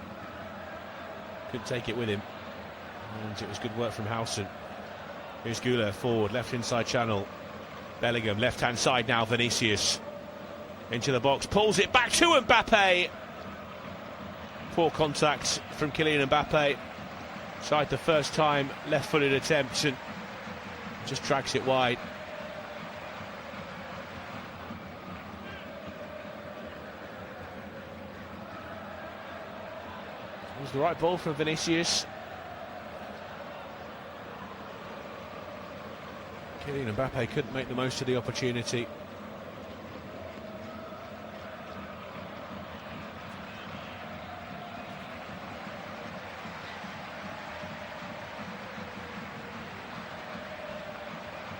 Couldn't take it with him. And it was good work from Howson. Here's Güler forward, left inside channel. Bellingham, left-hand side now, Vinicius. Into the box, pulls it back to Mbappe. Poor contact from Kylian Mbappe. Tried the first time, left-footed attempt, and just drags it wide. It was the right ball from Vinicius. Kylian Mbappe couldn't make the most of the opportunity.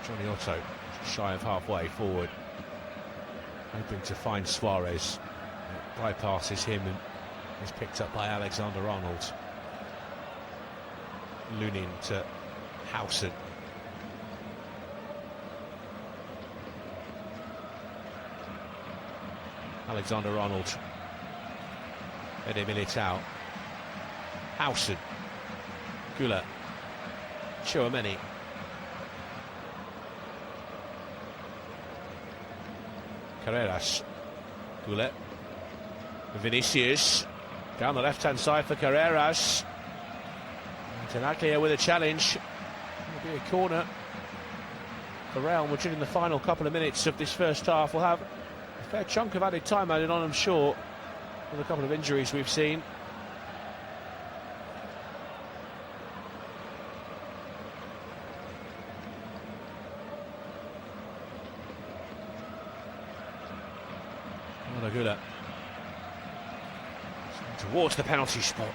Johnny Otto, shy of halfway forward, hoping to find Suarez. It bypasses him and is picked up by Alexander-Arnold. Lunin to Howson. Alexander-Arnold. Ede Militao. Howson. Güler. Chouameni. Carreras. Güler. Vinicius. Down the left-hand side for Carreras. Tenaglia with a challenge. It'll be a corner for Real Madrid in the final couple of minutes of this first half. We'll have a fair chunk of added time added on, I'm sure, with a couple of injuries we've seen. Güler towards the penalty spot.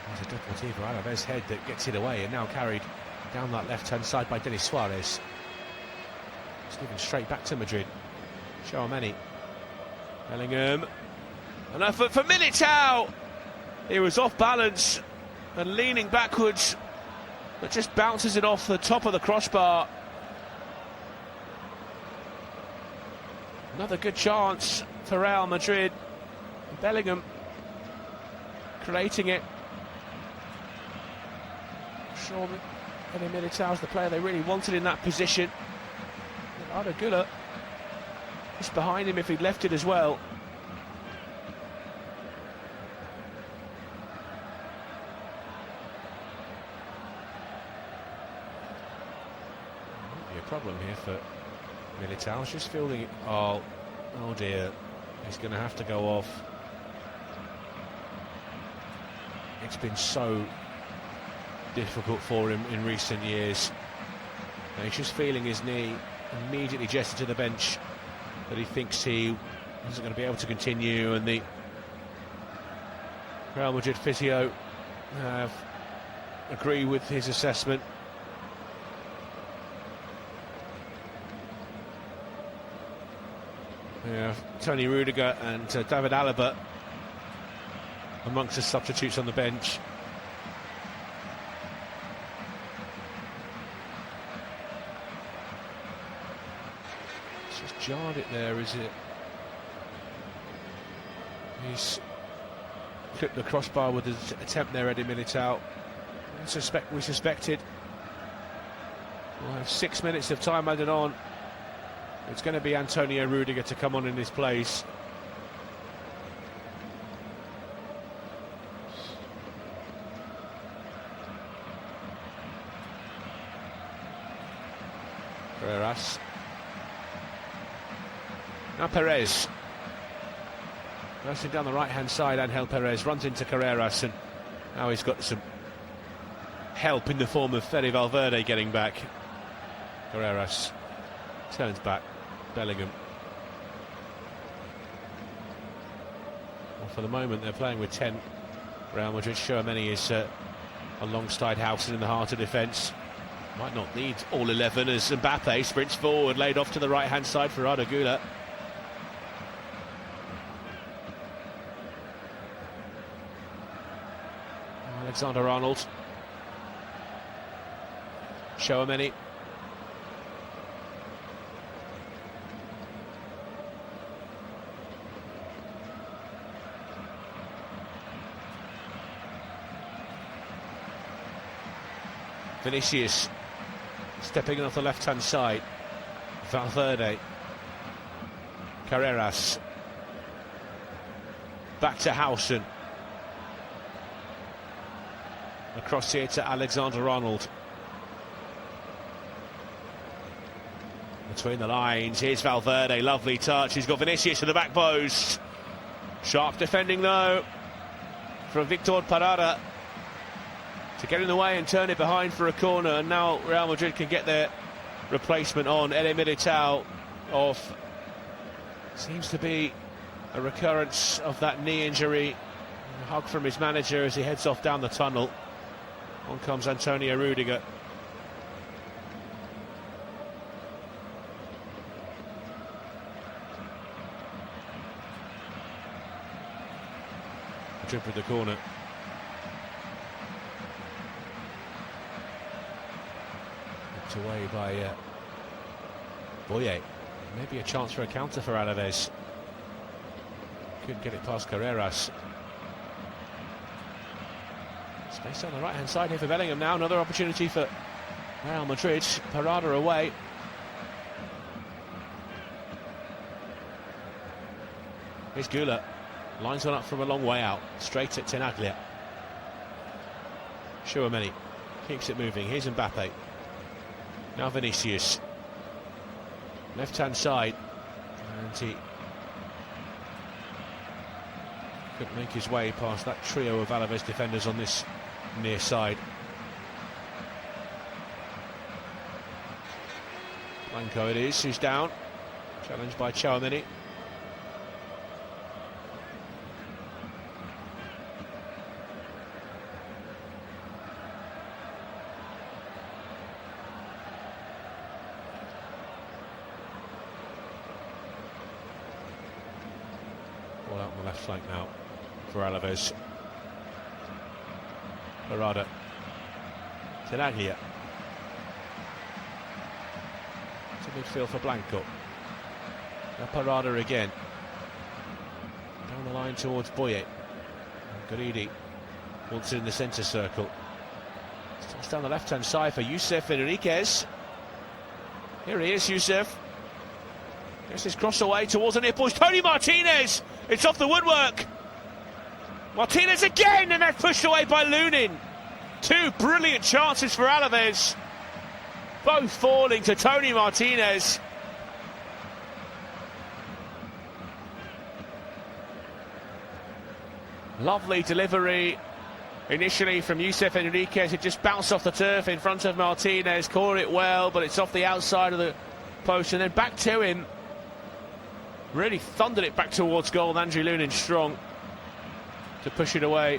There's a Deportivo Alaves head that gets it away and now carried down that left-hand side by Denis Suarez. It's given straight back to Madrid. Chouameni. Bellingham. An effort for Militao. He was off balance and leaning backwards, but just bounces it off the top of the crossbar. Another good chance for Real Madrid. Bellingham creating it. Sure, Ede Militao's the player they really wanted in that position. Arda Güler just behind him if he'd left it as well. Might be a problem here for Militao's just fielding it. Oh dear, he's going to have to go off. It's been so difficult for him in recent years. And he's just feeling his knee, immediately gestured to the bench that he thinks he isn't going to be able to continue, and the Real Madrid physio agree with his assessment. Tony Rudiger and David Alaba amongst the substitutes on the bench. It's just jarred it there, is it? He's clipped the crossbar with his attempt there, Ede Militao. We suspected. We'll have 6 minutes of time added on. It's going to be Antonio Rudiger to come on in his place. Carreras. Now Perez. Bursting down the right-hand side, Angel Perez runs into Carreras, and now he's got some help in the form of Fede Valverde getting back. Carreras turns back, Bellingham. Well, for the moment they're playing with 10. Real Madrid. Tchouaméni is alongside Housen in the heart of defence. Might not need all 11 as Mbappe sprints forward, laid off to the right-hand side for Arda Güler. Alexander-Arnold. Tchouaméni. Vinicius stepping in off the left-hand side. Valverde. Carreras. Back to Housen. Across here to Alexander-Arnold. Between the lines, here's Valverde, lovely touch. He's got Vinicius to the back post. Sharp defending though from Victor Parada to get in the way and turn it behind for a corner. And now Real Madrid can get their replacement on. Eder Militao off. Seems to be a recurrence of that knee injury. A hug from his manager as he heads off down the tunnel. On comes Antonio Rudiger. Trip with the corner. Knocked away by Boye. Maybe a chance for a counter for Alaves. Couldn't get it past Carreras. Space on the right hand side here for Bellingham now. Another opportunity for Real Madrid. Parada away. Here's Güler. Lines one up from a long way out. Straight at Tenaglia. Tchouaméni keeps it moving. Here's Mbappe. Now Vinicius. Left hand side. And he couldn't make his way past that trio of Alaves defenders on this near side. Blanco it is, who's down. Challenged by Tchouaméni. All out on the left flank now for Alaves. Parada. Tenaglia. To midfield for Blanco. Now Parada again. Down the line towards Boye. Guridi wants it in the centre circle. Starts down the left-hand side for Youssef Enriquez. Here he is, Youssef. Gets his cross away towards the near post. Tony Martinez! It's off the woodwork. Martinez again, and that's pushed away by Lunin. Two brilliant chances for Alaves. Both falling to Tony Martinez. Lovely delivery initially from Youssef Enriquez. It just bounced off the turf in front of Martinez. Caught it well, but it's off the outside of the post, and then back to him. Really thundered it back towards goal. Andrew Lunin strong to push it away.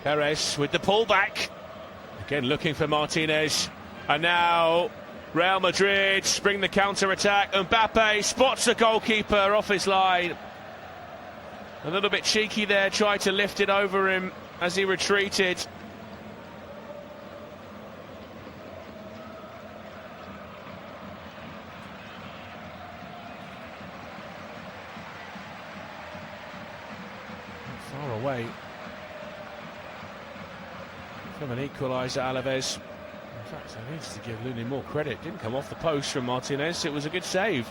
Perez with the pullback. Again looking for Martinez. And now Real Madrid spring the counter-attack. Mbappe spots the goalkeeper off his line. A little bit cheeky there, tried to lift it over him as he retreated. Not far away from an equaliser, Alaves. In fact, I need to give Lunin more credit. Didn't come off the post from Martinez. It was a good save.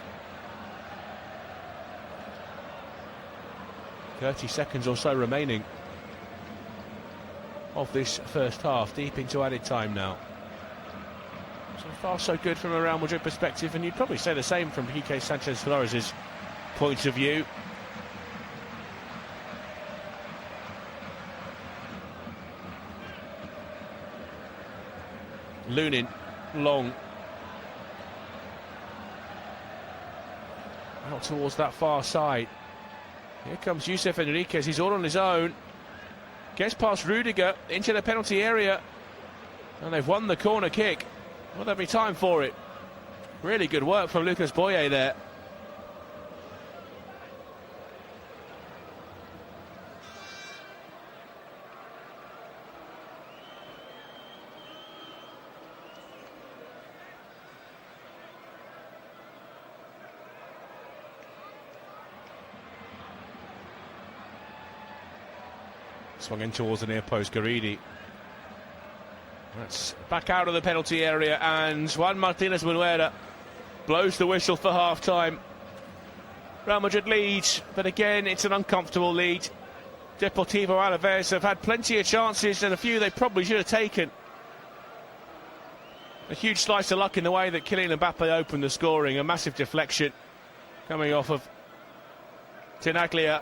30 seconds or so remaining. of this first half, deep into added time now. So far so good from a Real Madrid perspective, and you'd probably say the same from Quique Sanchez Flores' point of view. Lunin, long. Out towards that far side. Here comes Yusuf Enriquez, he's all on his own. Gets past Rudiger into the penalty area. And they've won the corner kick. Will there be time for it? Really good work from Lucas Boye there. Swung in towards the near post, Garidi. That's back out of the penalty area, and Juan Martinez Munuera blows the whistle for half-time. Real Madrid leads, but again, it's an uncomfortable lead. Deportivo Alaves have had plenty of chances, and a few they probably should have taken. A huge slice of luck in the way that Kylian Mbappe opened the scoring. A massive deflection coming off of Tenaglia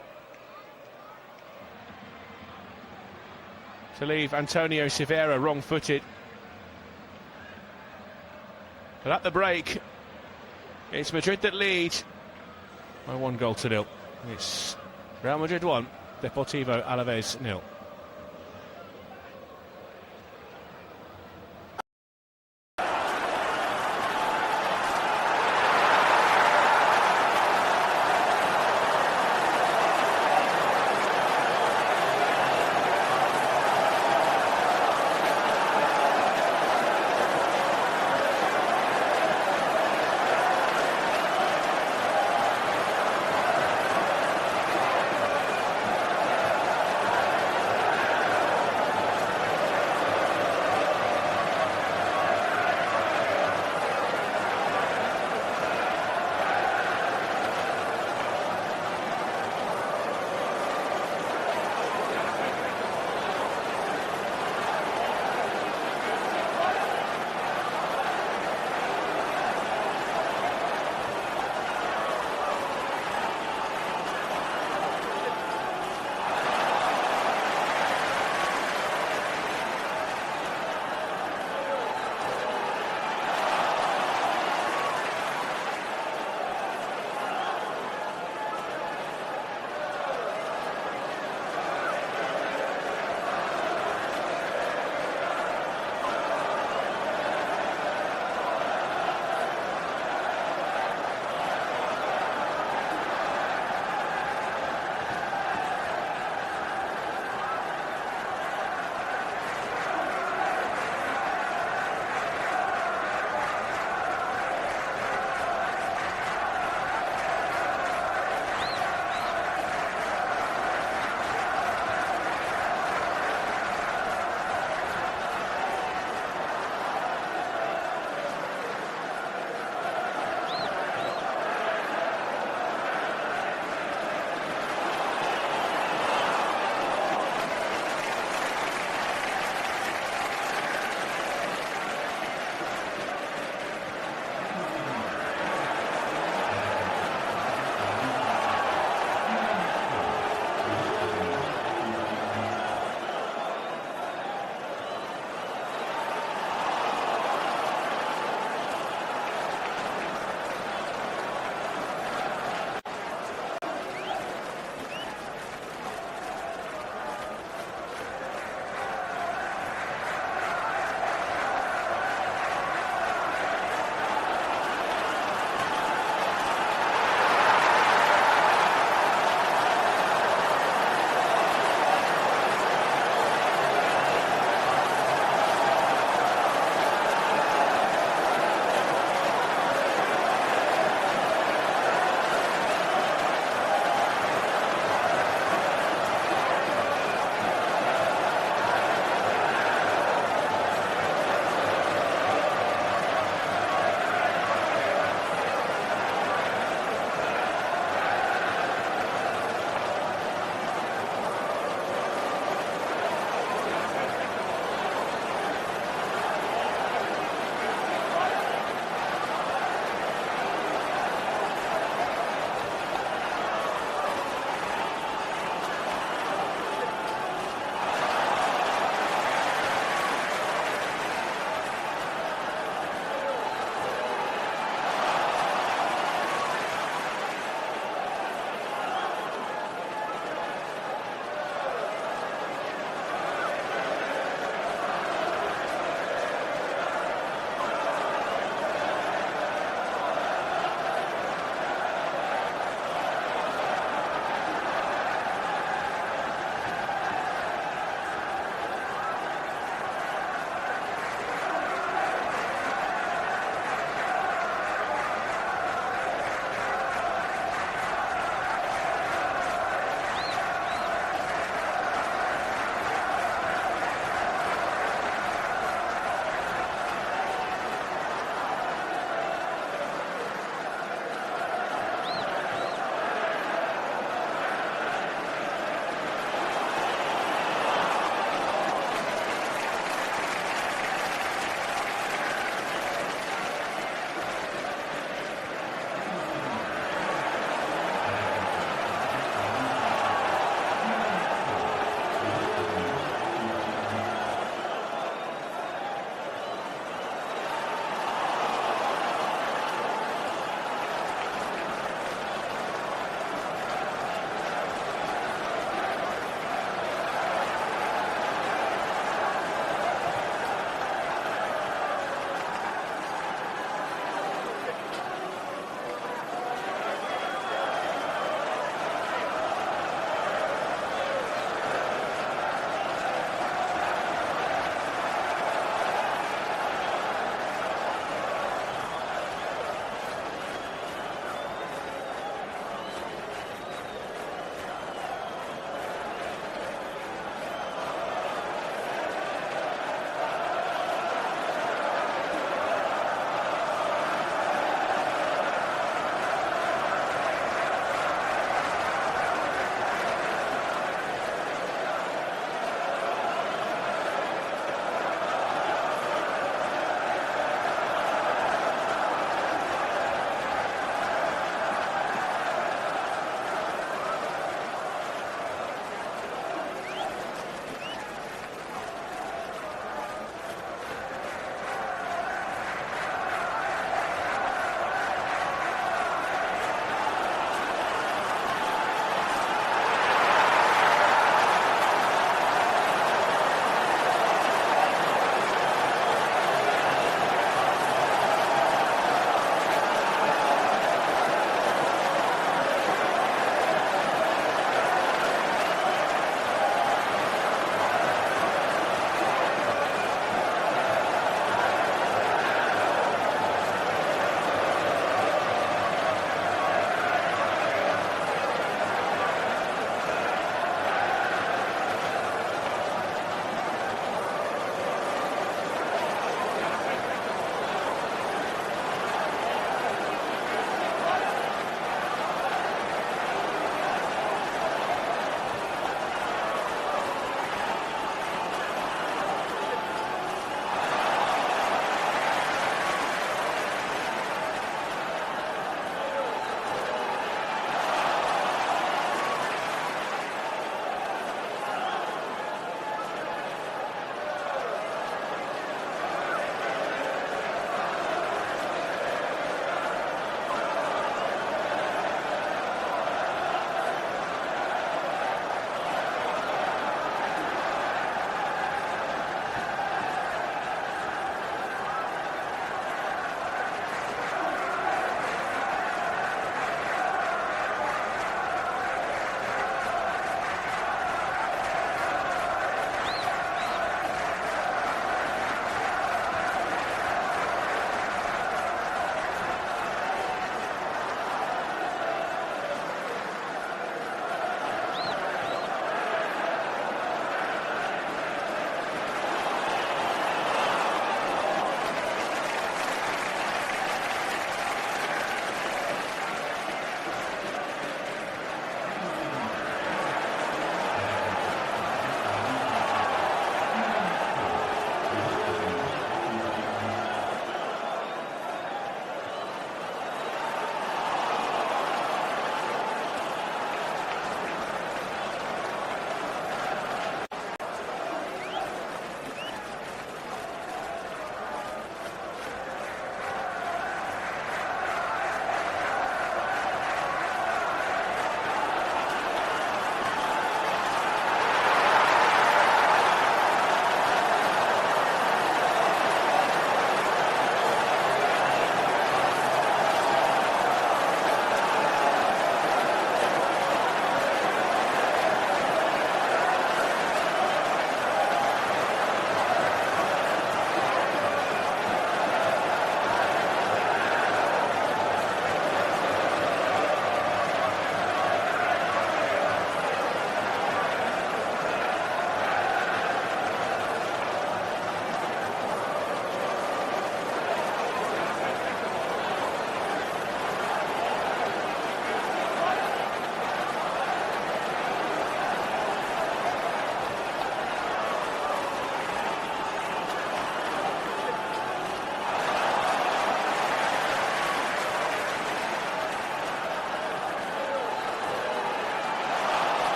to leave Antonio Silveira wrong-footed. But at the break, it's Madrid that lead by 1-0. It's Real Madrid 1, Deportivo Alaves 0.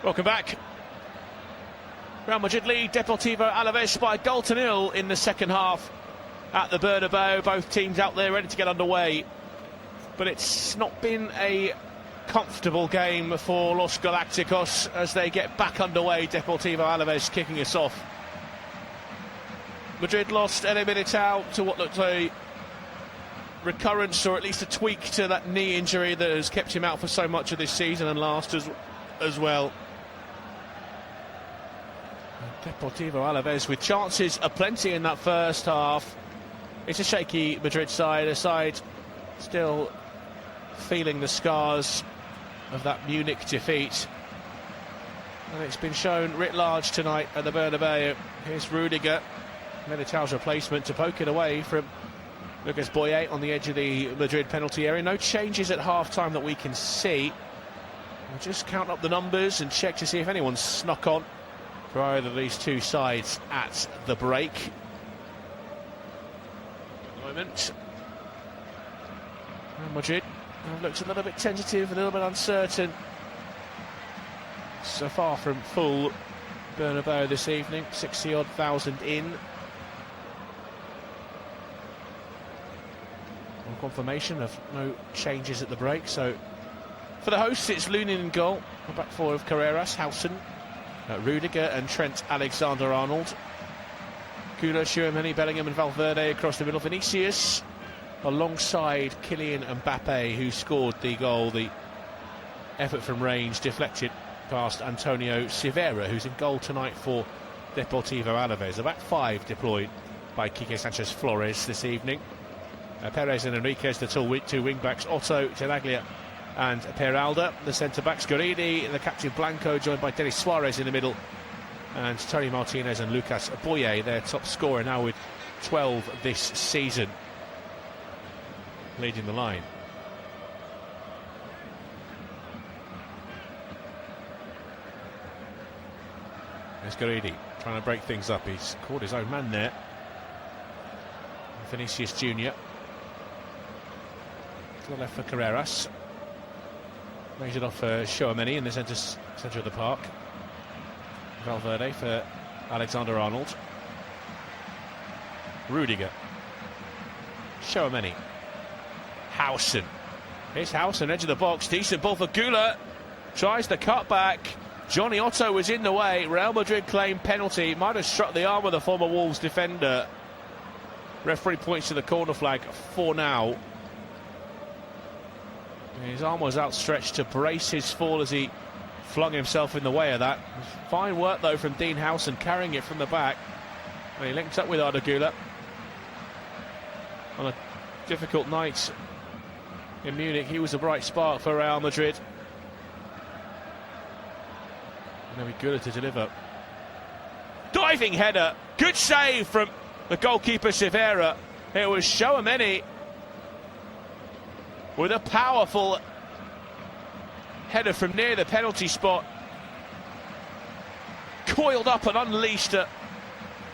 Welcome back. Real Madrid lead Deportivo Alaves by 1-0 in the second half at the Bernabeu. Both teams out there ready to get underway, but it's not been a comfortable game for Los Galacticos as they get back underway. Deportivo Alaves kicking us off. Madrid lost Eder Militao to what looked a recurrence, or at least a tweak to that knee injury that has kept him out for so much of this season and last as well. Deportivo Alaves with chances aplenty in that first half. It's a shaky Madrid side, a side still feeling the scars of that Munich defeat, and it's been shown writ large tonight at the Bernabeu. Here's Rudiger, Militao's replacement, to poke it away from Lucas Boye on the edge of the Madrid penalty area. No changes at half-time that we can see. We'll just count up the numbers and check to see if anyone's snuck on for either of these two sides at the break. At the moment, Real Madrid looks a little bit tentative, a little bit uncertain. So far from full Bernabeu this evening, 60-odd thousand in. On confirmation of no changes at the break, so for the hosts it's Lunin in goal, the back four of Carreras, Howson, Rudiger and Trent Alexander-Arnold, Güler, Tchouaméni, Bellingham and Valverde across the middle. Vinicius alongside Kylian Mbappe, who scored the goal. The effort from range deflected past Antonio Silveira, who's in goal tonight for Deportivo Alaves. The back five deployed by Quique Sanchez Flores this evening. Perez and Enriquez, the two wing-backs, Otto, Tenaglia and Peralda, the centre-backs, Guridi, the captain Blanco, joined by Denis Suarez in the middle, and Tony Martinez and Lucas Boye, their top scorer now with 12 this season, leading the line. There's Guridi trying to break things up. He's caught his own man there. Vinicius Junior to the left for Carreras. Lays it off for Tchouaméni in the centre of the park. Valverde for Alexander-Arnold. Rudiger. Tchouaméni. Howson. Here's Howson, edge of the box. Decent ball for Güler. Tries the cutback. Johnny Otto was in the way. Real Madrid claimed penalty. Might have struck the arm of the former Wolves defender. Referee points to the corner flag for now. His arm was outstretched to brace his fall as he flung himself in the way of that. Fine work though from Dean Howson, carrying it from the back. And he linked up with Arda Güler on a difficult night in Munich. He was a bright spark for Real Madrid. And now Güler to deliver. Diving header, good save from the goalkeeper Silveira. It was Tchouaméni with a powerful header from near the penalty spot. Coiled up and unleashed a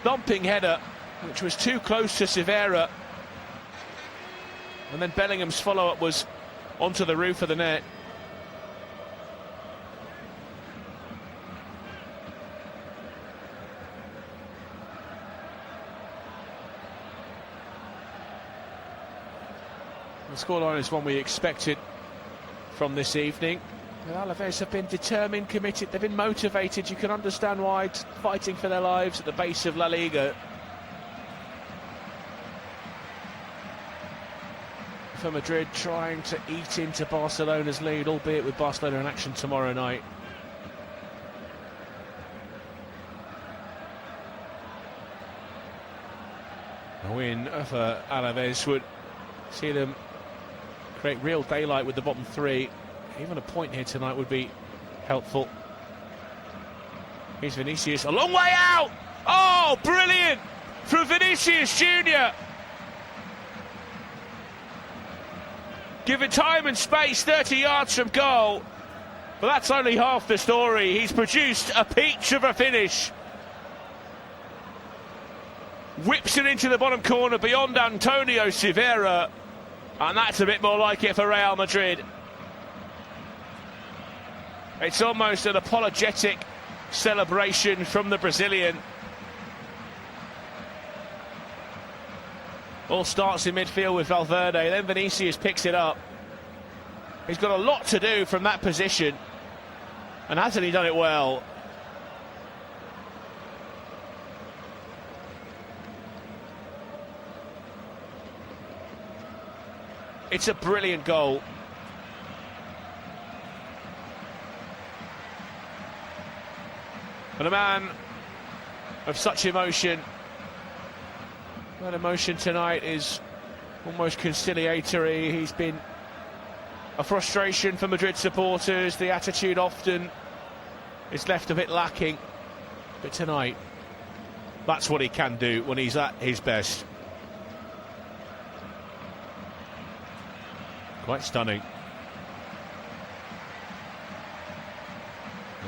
thumping header, which was too close to Silveira. And then Bellingham's follow-up was onto the roof of the net. The scoreline is one we expected from this evening. The Alaves have been determined, committed, they've been motivated. You can understand why, fighting for their lives at the base of La Liga. For Madrid, trying to eat into Barcelona's lead, albeit with Barcelona in action tomorrow night. A win for Alaves would see them create real daylight with the bottom three. Even a point here tonight would be helpful. Here's Vinicius, a long way out! Oh, brilliant from Vinicius Junior. Given time and space, 30 yards from goal. But that's only half the story. He's produced a peach of a finish. Whips it into the bottom corner beyond Antonio Silveira. And that's a bit more like it for Real Madrid. It's almost an apologetic celebration from the Brazilian. All starts in midfield with Valverde, then Vinicius picks it up. He's got a lot to do from that position, and hasn't he done it well? It's a brilliant goal. And a man of such emotion, that emotion tonight is almost conciliatory. He's been a frustration for Madrid supporters. The attitude often is left a bit lacking, but tonight, that's what he can do when he's at his best. Quite stunning.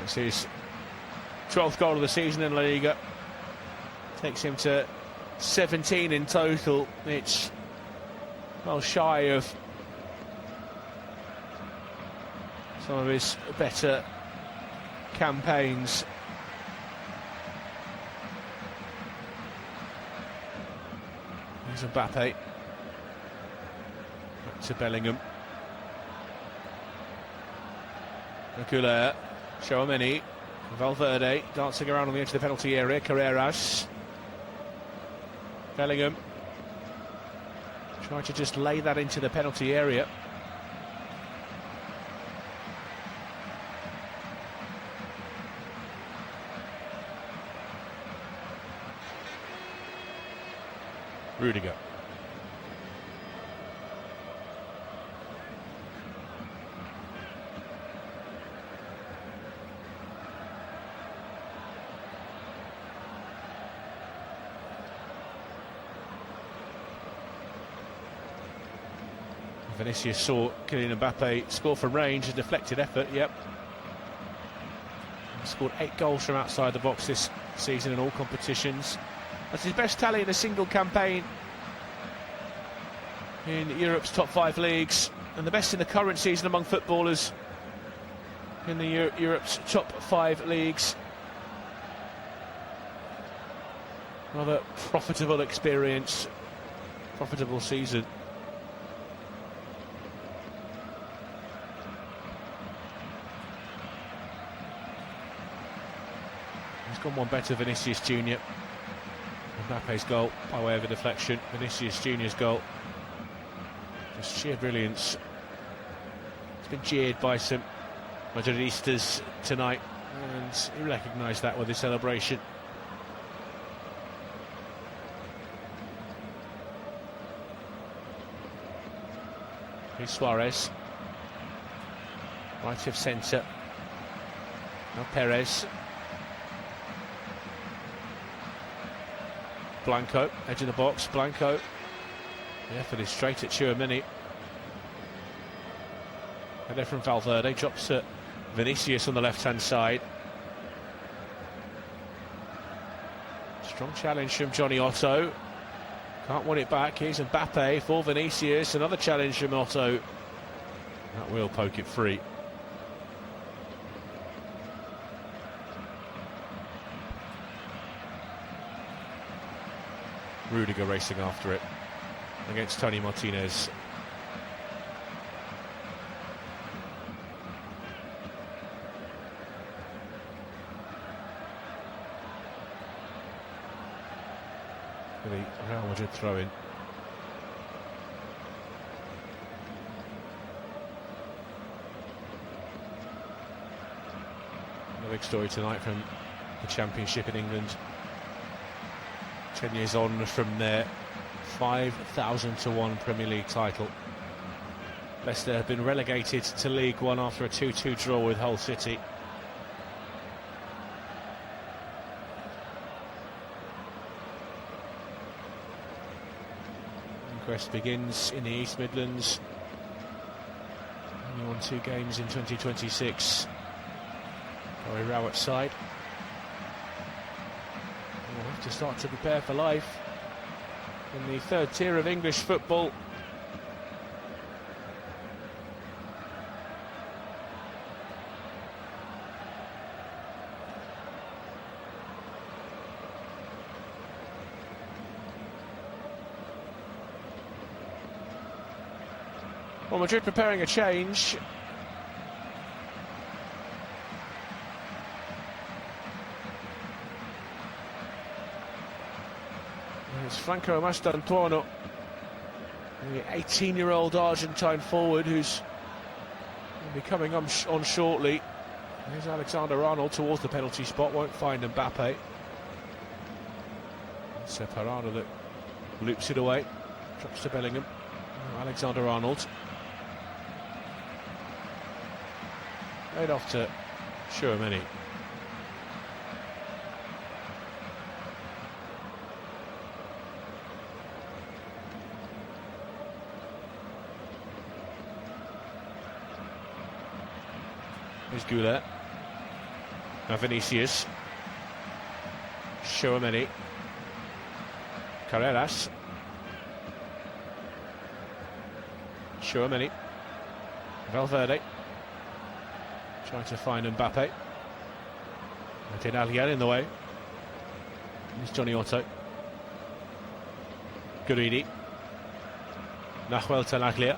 It's his 12th goal of the season in La Liga. Takes him to 17 in total. It's well shy of some of his better campaigns. Here's Mbappe. Back to Bellingham. Aguilera. Tchouaméni. Valverde dancing around on the edge of the penalty area. Carreras. Bellingham. Trying to just lay that into the penalty area. Rudiger. Vinicius saw Kylian Mbappe score from range, a deflected effort, yep. He scored 8 goals from outside the box this season in all competitions. That's his best tally in a single campaign in Europe's top 5 leagues, and the best in the current season among footballers in the Europe's top 5 leagues. Another profitable experience, profitable season. He's gone one better, Vinicius Junior. Mbappe's goal by way of a deflection. Vinicius Junior's goal, just sheer brilliance. He's been jeered by some Madridistas tonight, and he recognised that with his celebration. Here's Suarez, right of centre. Now Perez. Blanco, edge of the box, Blanco. The effort is straight at Tchouaméni. And then from Valverde, drops to Vinicius on the left-hand side. Strong challenge from Johnny Otto. Can't win it back. Here's Mbappe for Vinicius. Another challenge from Otto. That will poke it free. Rudiger racing after it against Tony Martinez. For the Real Madrid throw-in. A big story tonight from the Championship in England. 10 years on from their 5,000-1 Premier League title. Leicester have been relegated to League One after a 2-2 draw with Hull City. Quest begins in the East Midlands. Only won 2 games in 2026. Gary Rowett's side. We'll have to start to prepare for life in the 3rd tier of English football. Well, Madrid preparing a change. It's Franco Mastantuono, the 18-year-old Argentine forward who's will be coming on shortly. There's Alexander-Arnold towards the penalty spot, won't find Mbappe. It's Parada that loops it away, drops to Bellingham. Alexander-Arnold. Laid off to Tchouaméni. Here's Goulet. Now Vinicius. Tchouaméni. Carreras. Tchouaméni. Valverde. Trying to find Mbappe. Martin in the way. Here's Johnny Otto. Guridi. Nahuel Tenaglia.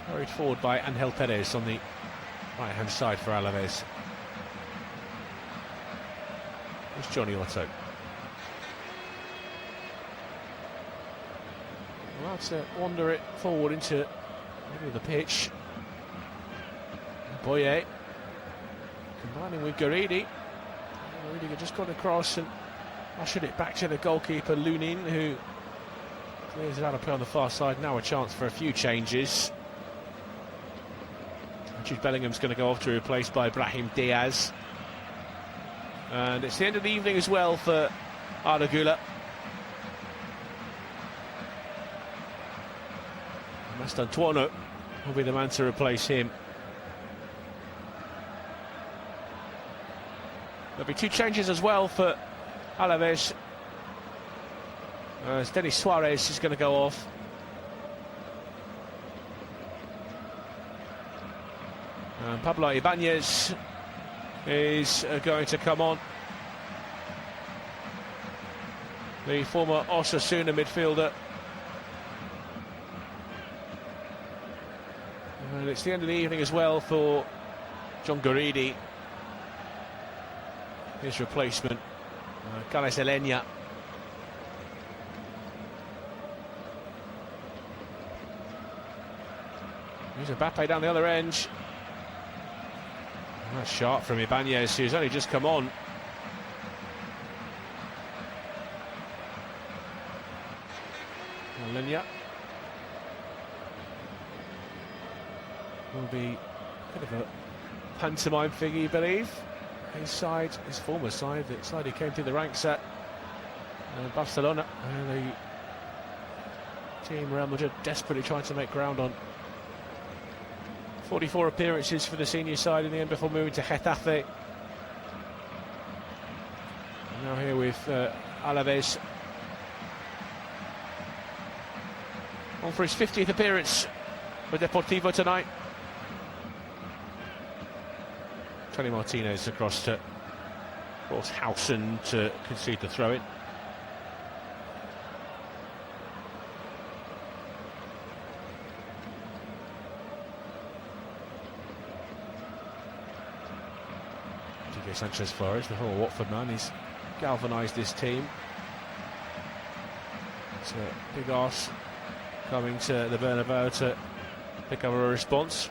Hurried forward by Angel Perez on the right-hand side for Alaves. Here's Johnny Otto. Well, to wander it forward into the middle of the pitch. Boye combining with Guridi. Guridi just got across and ushered it back to the goalkeeper Lunin, who clears it out of play on the far side. Now a chance for a few changes. Jude Bellingham's going to go off to be replaced by Brahim Diaz. And it's the end of the evening as well for Arda Güler. Mastantuono will be the man to replace him. There'll be two changes as well for Alaves. As Denis Suarez is going to go off. And Pablo Ibanez is going to come on. The former Osasuna midfielder. And it's the end of the evening as well for John Guridi. His replacement, Carles Elenia. Here's Mbappe down the other end. That's sharp from Ibanez, who's only just come on. Elenia will be a bit of a pantomime figure, you believe. His side, his former side, the side he came through the ranks at Barcelona, and the team Real Madrid desperately trying to make ground on. 44 appearances for the senior side in the end before moving to Getafe. And now here with Alaves. On for his 50th appearance with Deportivo tonight. Tony Martinez across to Hausen to concede the throw-in. DJ Sanchez Flores, the whole Watford man, he's galvanised this team. It's a big arse coming to the Bernabeu to pick up a response.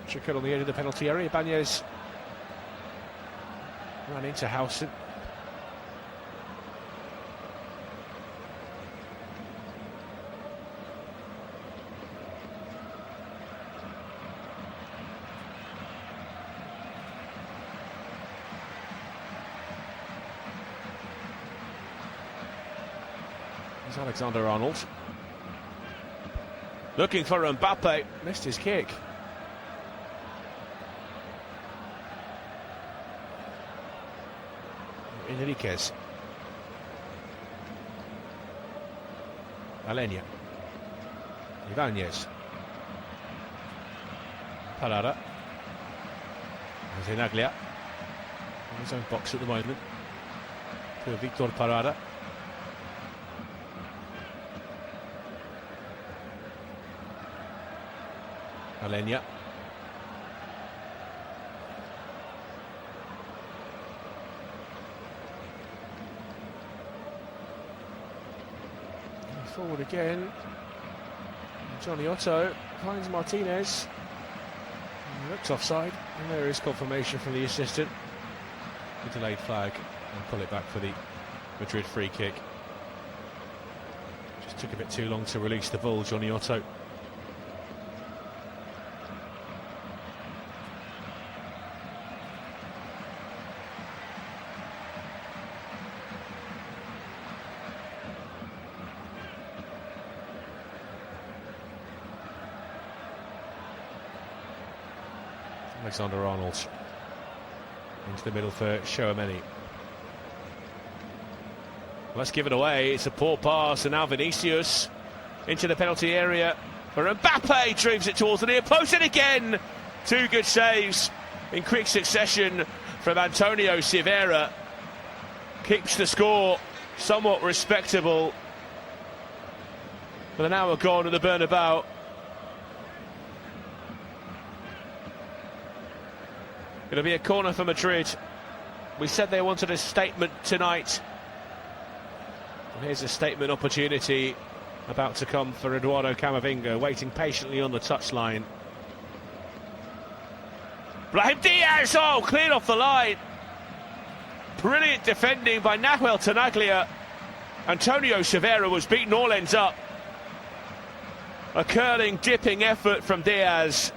Chicken on the edge of the penalty area. Ibanez ran into Hausen. There's Alexander-Arnold. Looking for Mbappe. Missed his kick. Enriquez. Alenia. Ibanez. Parada. Tenaglia. In his own box at the moment. To Victor Parada. Alenia. Forward again. Johnny Otto finds Martinez. He looks offside, and there is confirmation from the assistant. A delayed flag, and pull it back for the Madrid free kick. Just took a bit too long to release the ball, Johnny Otto. Alexander-Arnold into the middle for Tchouaméni. Let's give it away. It's a poor pass, and now Vinicius into the penalty area for Mbappe. Drives it towards the near post, and again, two good saves in quick succession from Antonio Silva. Keeps the score somewhat respectable. With an hour gone at the Bernabeu. It'll be a corner for Madrid. We said they wanted a statement tonight. And here's a statement opportunity about to come for Eduardo Camavinga, waiting patiently on the touchline. Brahim Diaz, oh, cleared off the line. Brilliant defending by Nahuel Tenaglia. Antonio Silva was beaten all ends up. A curling, dipping effort from Diaz,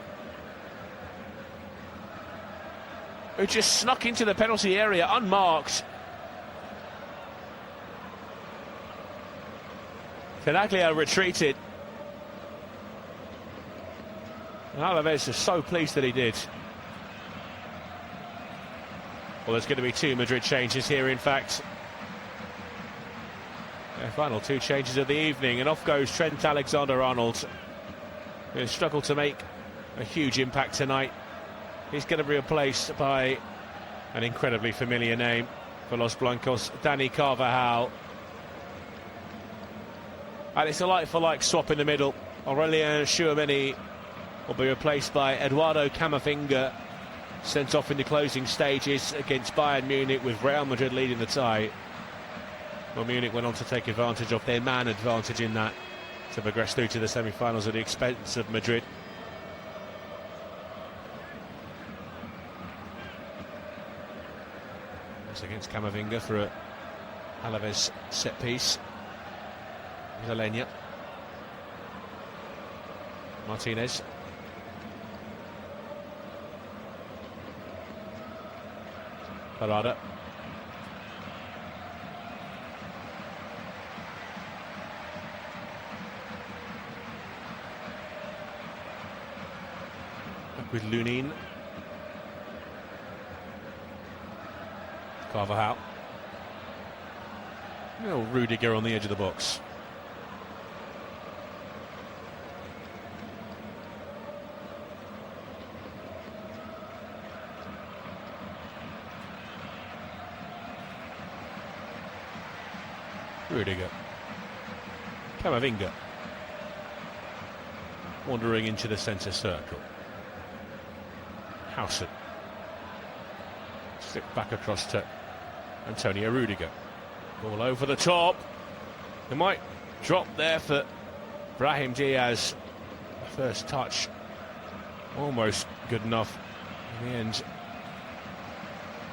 who just snuck into the penalty area unmarked. Tenaglia retreated. And Alaves is so pleased that he did. Well, there's going to be two Madrid changes here, in fact. Their final two changes of the evening, and off goes Trent Alexander-Arnold, who has struggled to make a huge impact tonight. He's going to be replaced by an incredibly familiar name for Los Blancos, Dani Carvajal. And it's a like-for-like swap in the middle. Aurelien Tchouaméni will be replaced by Eduardo Camavinga, sent off in the closing stages against Bayern Munich, with Real Madrid leading the tie. Well, Munich went on to take advantage of their man advantage in that to progress through to the semi-finals at the expense of Madrid. Against Camavinga for a Alaves set piece. Here's Alenia. Martinez. Parada. Back with Lunin. Carvajal. Oh, Rudiger on the edge of the box. Rudiger. Camavinga. Wandering into the centre circle. Howson. Slip back across to Antonio Rudiger. Ball over the top. It might drop there for Brahim Diaz. The first touch almost good enough. In the end,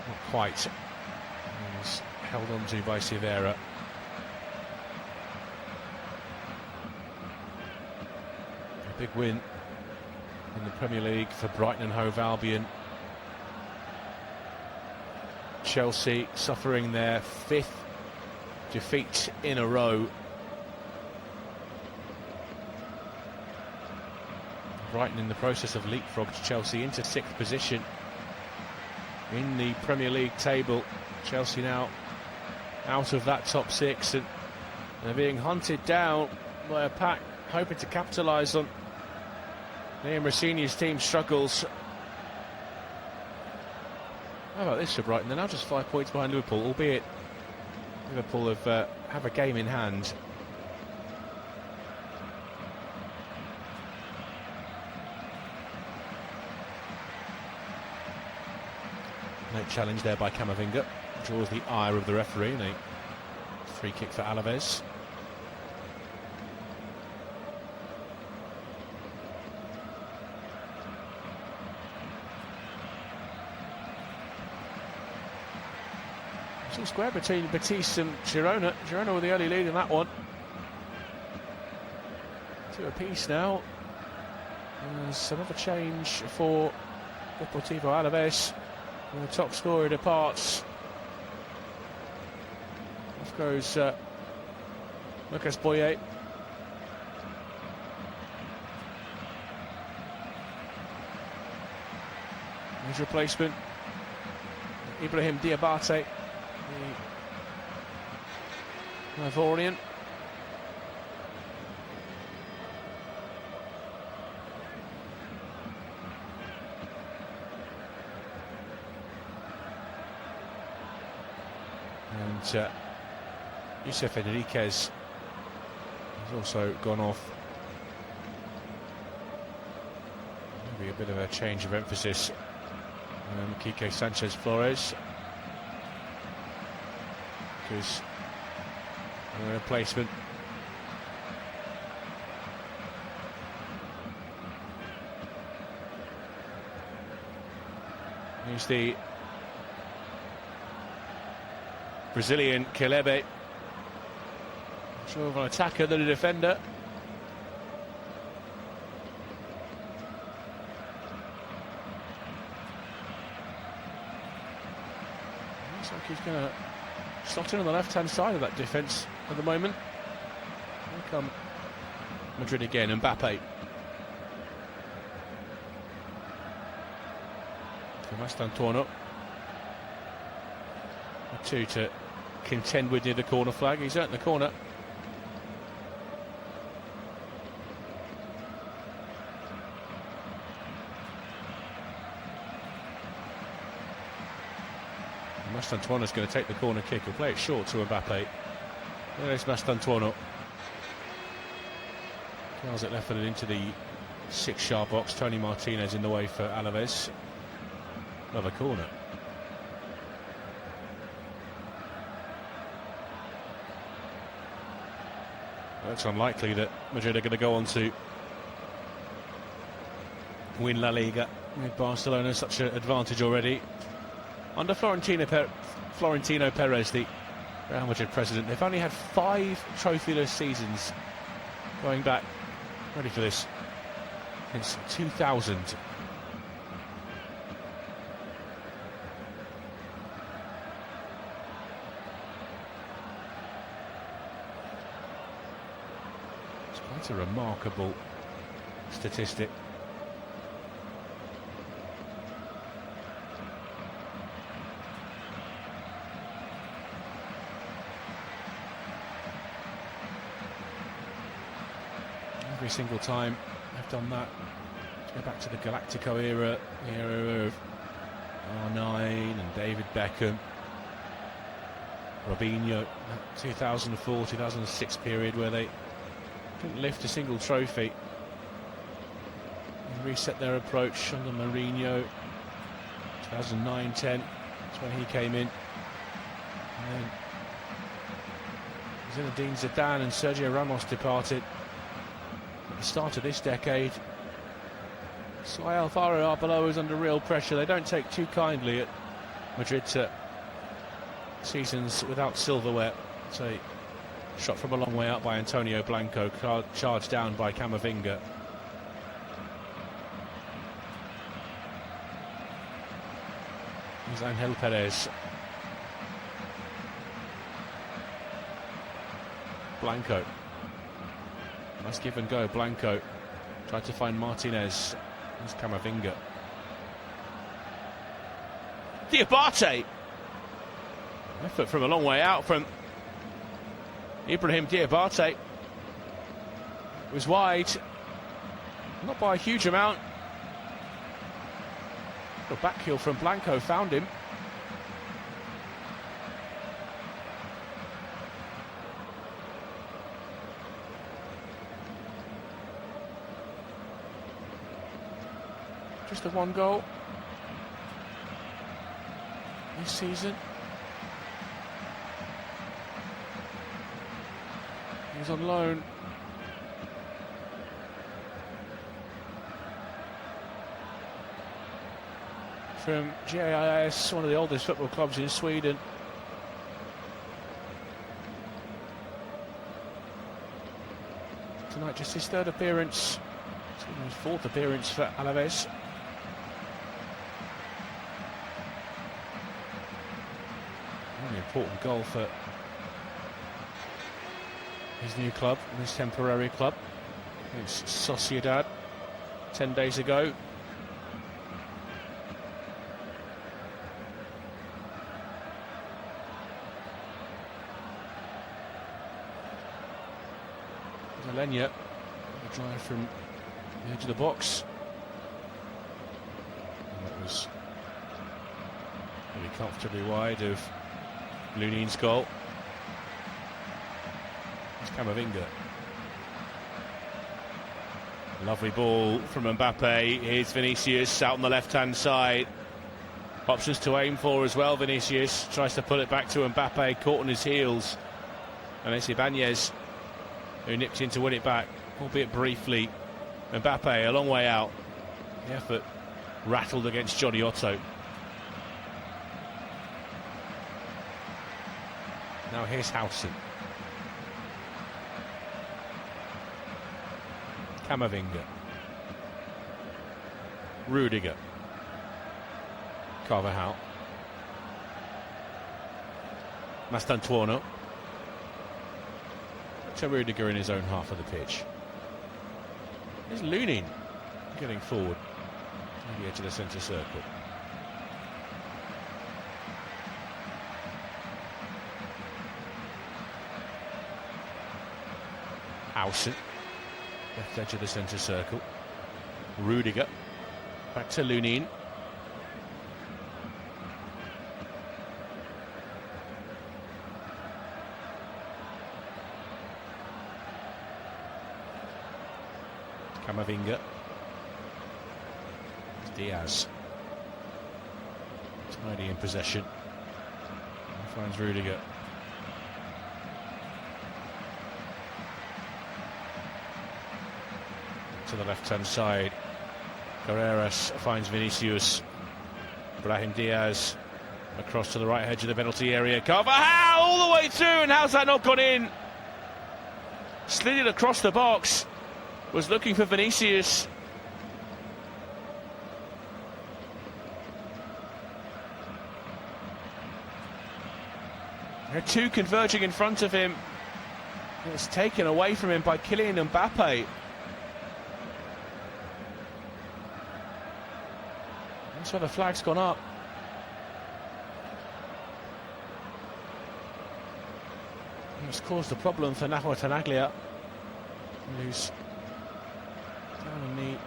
not quite. He was held on to by Silva. A big win in the Premier League for Brighton and Hove Albion. Chelsea suffering their fifth defeat in a row. Brighton in the process of leapfrogged Chelsea into sixth position in the Premier League table. Chelsea now out of that top six, and they're being hunted down by a pack hoping to capitalise on Liam Rossini's team struggles. How about this for Brighton? They're now just 5 points behind Liverpool, albeit Liverpool have a game in hand. Late challenge there by Camavinga. Draws the ire of the referee. And a free kick for Alaves. It's all square between Betis and Girona. Girona with the early lead in that one. 2 apiece now. There's another change for Deportivo Alaves. And the top scorer departs. Off goes Lucas Boye. His replacement, Ibrahim Diabate, the Ivorian. And Youssef Enriquez has also gone off. Maybe a bit of a change of emphasis. Quique Sanchez Flores, who's a replacement. Here's the Brazilian Kelebe, sort of an attacker than a defender. Looks like he's going to slot in on the left-hand side of that defence at the moment. Here come Madrid again, Mbappe. Mastantuono. 2 to contend with near the corner flag. He's out in the corner. Mastantuono's going to take the corner kick. He'll play it short to Mbappe. There's Mastantuono. Curls it left-footed into the 6-yard box. Tony Martinez in the way for Alaves. Another corner. It's unlikely that Madrid are going to go on to win La Liga with Barcelona such an advantage already. Under Florentino Perez, the Real Madrid president, they've only had 5 trophyless seasons going back, ready for this, since 2000. It's a remarkable statistic. Every single time they've done that. Let's go back to the Galactico era, the era of R9 and David Beckham, Robinho, that 2004-2006 period where they didn't lift a single trophy. And reset their approach under Mourinho. 2009-10, that's when he came in. And then Zinedine Zidane and Sergio Ramos departed at the start of this decade. So Alvaro Arbeloa is under real pressure. They don't take too kindly at Madrid to seasons without silverware. So shot from a long way out by Antonio Blanco, charged down by Camavinga. Here's Angel Perez. Blanco. Nice give and go. Blanco tried to find Martinez. Here's Camavinga. Diabate. Effort from a long way out from Ibrahim Diabate. It was wide, not by a huge amount. The back heel from Blanco found him. Just the one goal. this season. He was on loan. From GAIS, one of the oldest football clubs in Sweden. Tonight just his third appearance, his fourth appearance for Alaves. Really important goal for his new club, his temporary club, against Sociedad 10 days ago. Lenya, a drive from the edge of the box. And that was really comfortably wide of Lunin's goal. It's Camavinga. Lovely ball from Mbappe. Here's Vinicius out on the left-hand side. Options to aim for as well. Vinicius tries to pull it back to Mbappe, caught on his heels. And it's Ibanez who nipped in to win it back, albeit briefly. Mbappe a long way out. The effort rattled against Johnny Otto. Now here's Howson. Camavinga. Rudiger. Carvajal. Mastantuono. To Rudiger in his own half of the pitch. There's Lunin getting forward to the edge of the centre circle. Howson, left edge of the centre circle. Rudiger, back to Lunin. Camavinga. Diaz. Tidy in possession. And finds Rudiger. To the left-hand side. Carreras finds Vinicius. Brahim Diaz across to the right edge of the penalty area. Carvajal all the way through, and how's that not gone in? Slid it across the box. Was looking for Vinicius. There are two converging in front of him. It's taken away from him by Kylian Mbappe. That's where the flag's gone up. It's caused a problem for Nahuel Tenaglia, who's down in the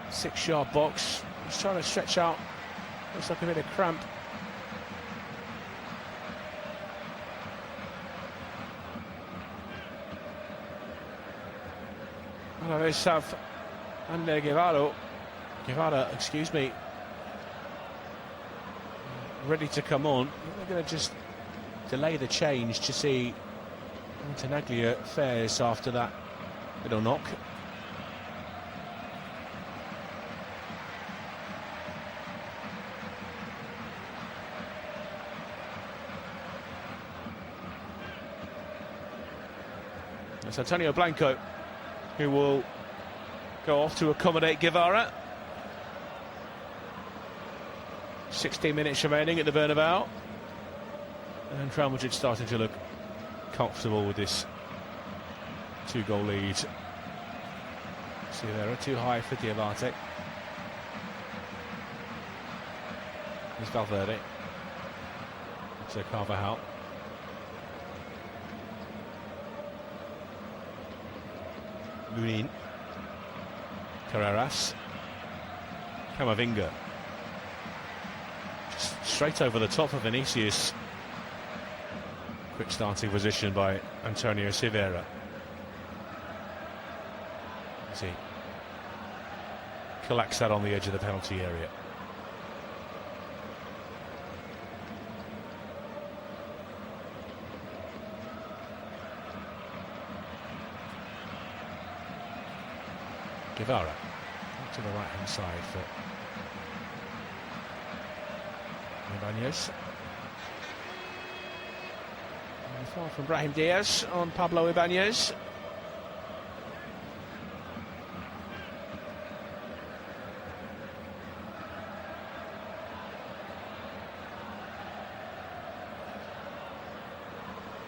6-yard box. He's trying to stretch out. Looks like a bit of cramp. Alaves have Ander Guevara, excuse me, ready to come on. They're going to just delay the change to see how Tenaglia fares after that little knock. It's Antonio Blanco who will go off to accommodate Guevara. 16 minutes remaining at the Bernabeu. And Real Madrid starting to look comfortable with this 2-goal lead. See, there are too high for Diabate. There's Valverde. So Carvajal. Lunin. Carreras. Camavinga. Just straight over the top of Vinicius. Quick starting position by Antonio Silveira. As he collects that on the edge of the penalty area. Guevara up to the right hand side for Ibanez. Far from Brahim Diaz on Pablo Ibanez.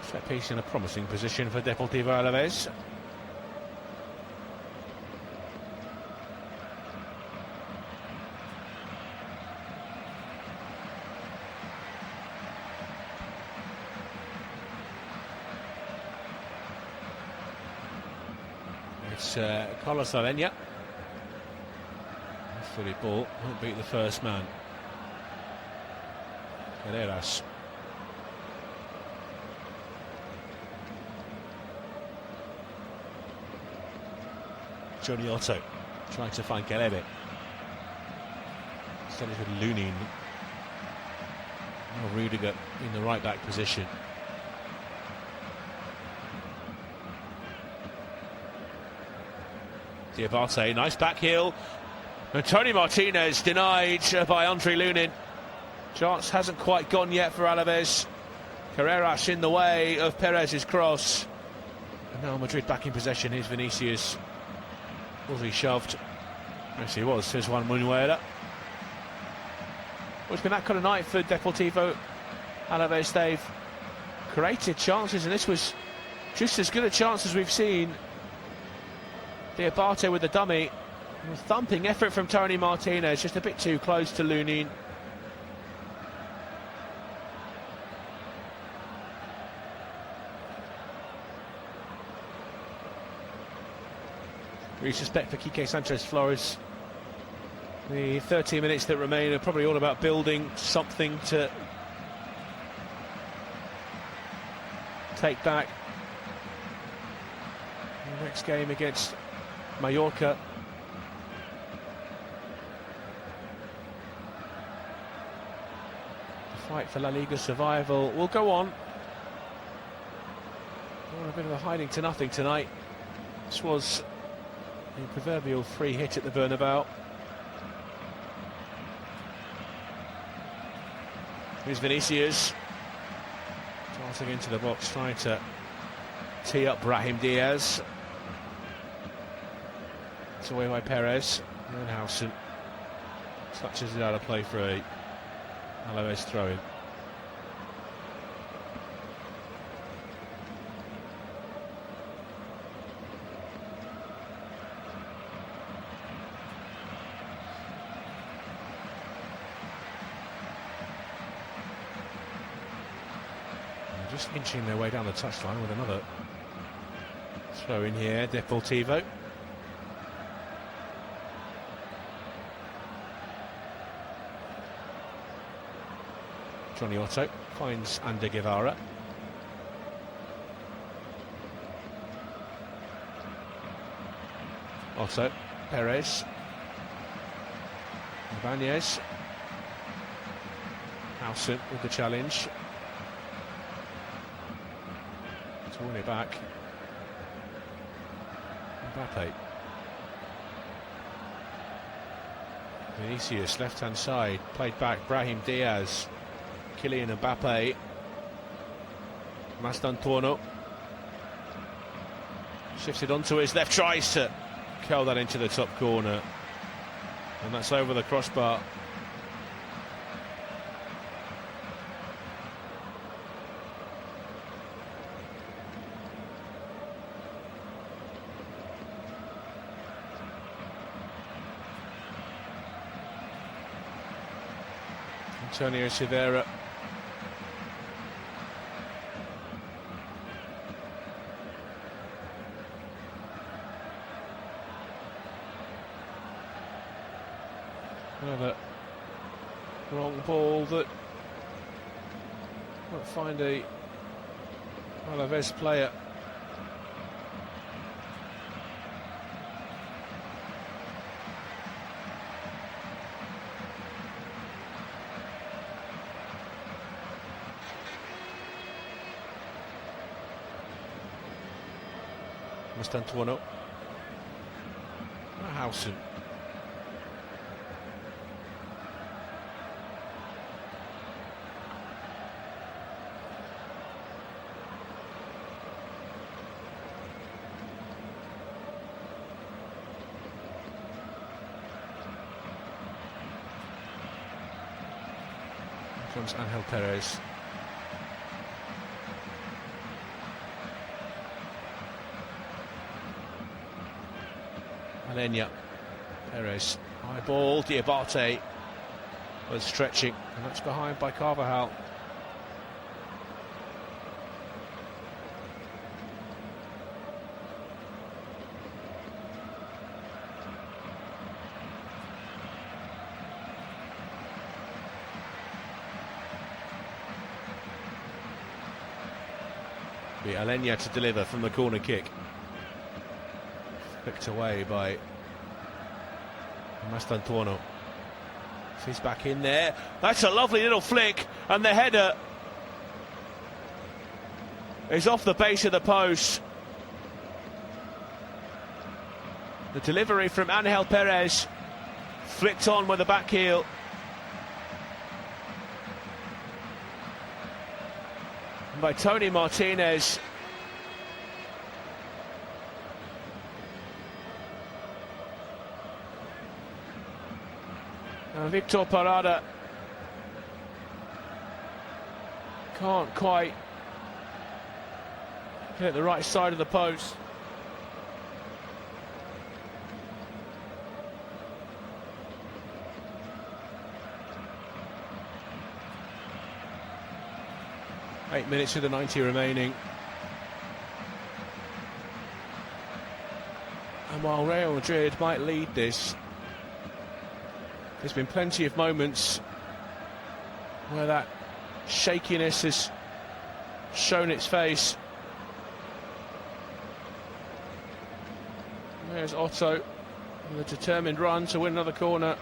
Set piece in a promising position for Deportivo Alaves. It's Carlos Alenia. Fully ball, won't beat the first man. Carreras. Johnny Otto trying to find Kelebe. Instead it's with Lunin. Now Rudiger in the right back position. Diabate, nice back heel. And Tony Martinez denied by Andre Lunin. Chance hasn't quite gone yet for Alaves. Carreras in the way of Perez's cross. And now Madrid back in possession. Here's Vinicius. Was he shoved? Yes, he was, says Juan Munuera. Well, it's been that kind of night for Deportivo Alaves. They've created chances, and this was just as good a chance as we've seen. Diabate with the dummy. A thumping effort from Tony Martinez, just a bit too close to Lunin. Respect for Quique Sanchez Flores. The 30 minutes that remain are probably all about building something to take back. The next game against Mallorca. The fight for La Liga survival will go on. A bit of a hiding to nothing tonight. This was the proverbial free hit at the Bernabeu. Here's Vinicius. Darting into the box, trying to tee up Brahim Diaz. It's away by Perez. And Howson touches it out of play for a Alaves throw-in. Just inching their way down the touchline with another throw in here, Deportivo. Johnny Otto finds Ander Guevara. Otto, Perez. Ibanez. Howson with the challenge. Torn it back. Mbappe. Vinicius, left-hand side, played back. Brahim Diaz. Kylian Mbappe. Mastantuono. Shifted onto his left, tries to curl that into the top corner. And that's over the crossbar. Antonio Silveira. Another wrong ball that won't find a Alaves player. Mastantuono. Howson. Here comes Angel Perez. Alenia, Perez, high ball, Diabate was stretching, and that's behind by Carvajal. Be Alenia to deliver from the corner kick. Picked away by Mastantuono. He's back in there. That's a lovely little flick, and the header is off the base of the post. The delivery from Angel Perez, flicked on with the back heel. And by Tony Martinez. Victor Parada can't quite hit the right side of the post. Eight minutes with the 90 remaining. And while Real Madrid might lead this, there's been plenty of moments where that shakiness has shown its face. There's Otto with a determined run to win another corner.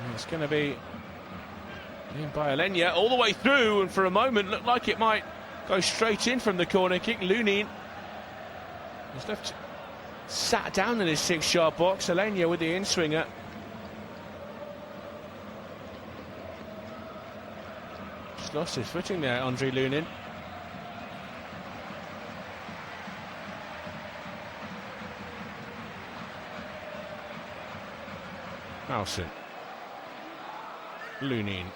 And it's going to be in by Alenia all the way through, and for a moment looked like it might go straight in from the corner kick. Lunin was left sat down in his 6-yard box. Alenia with the in-swinger. Just lost his footing there, Andre Lunin. Howson. Lunin.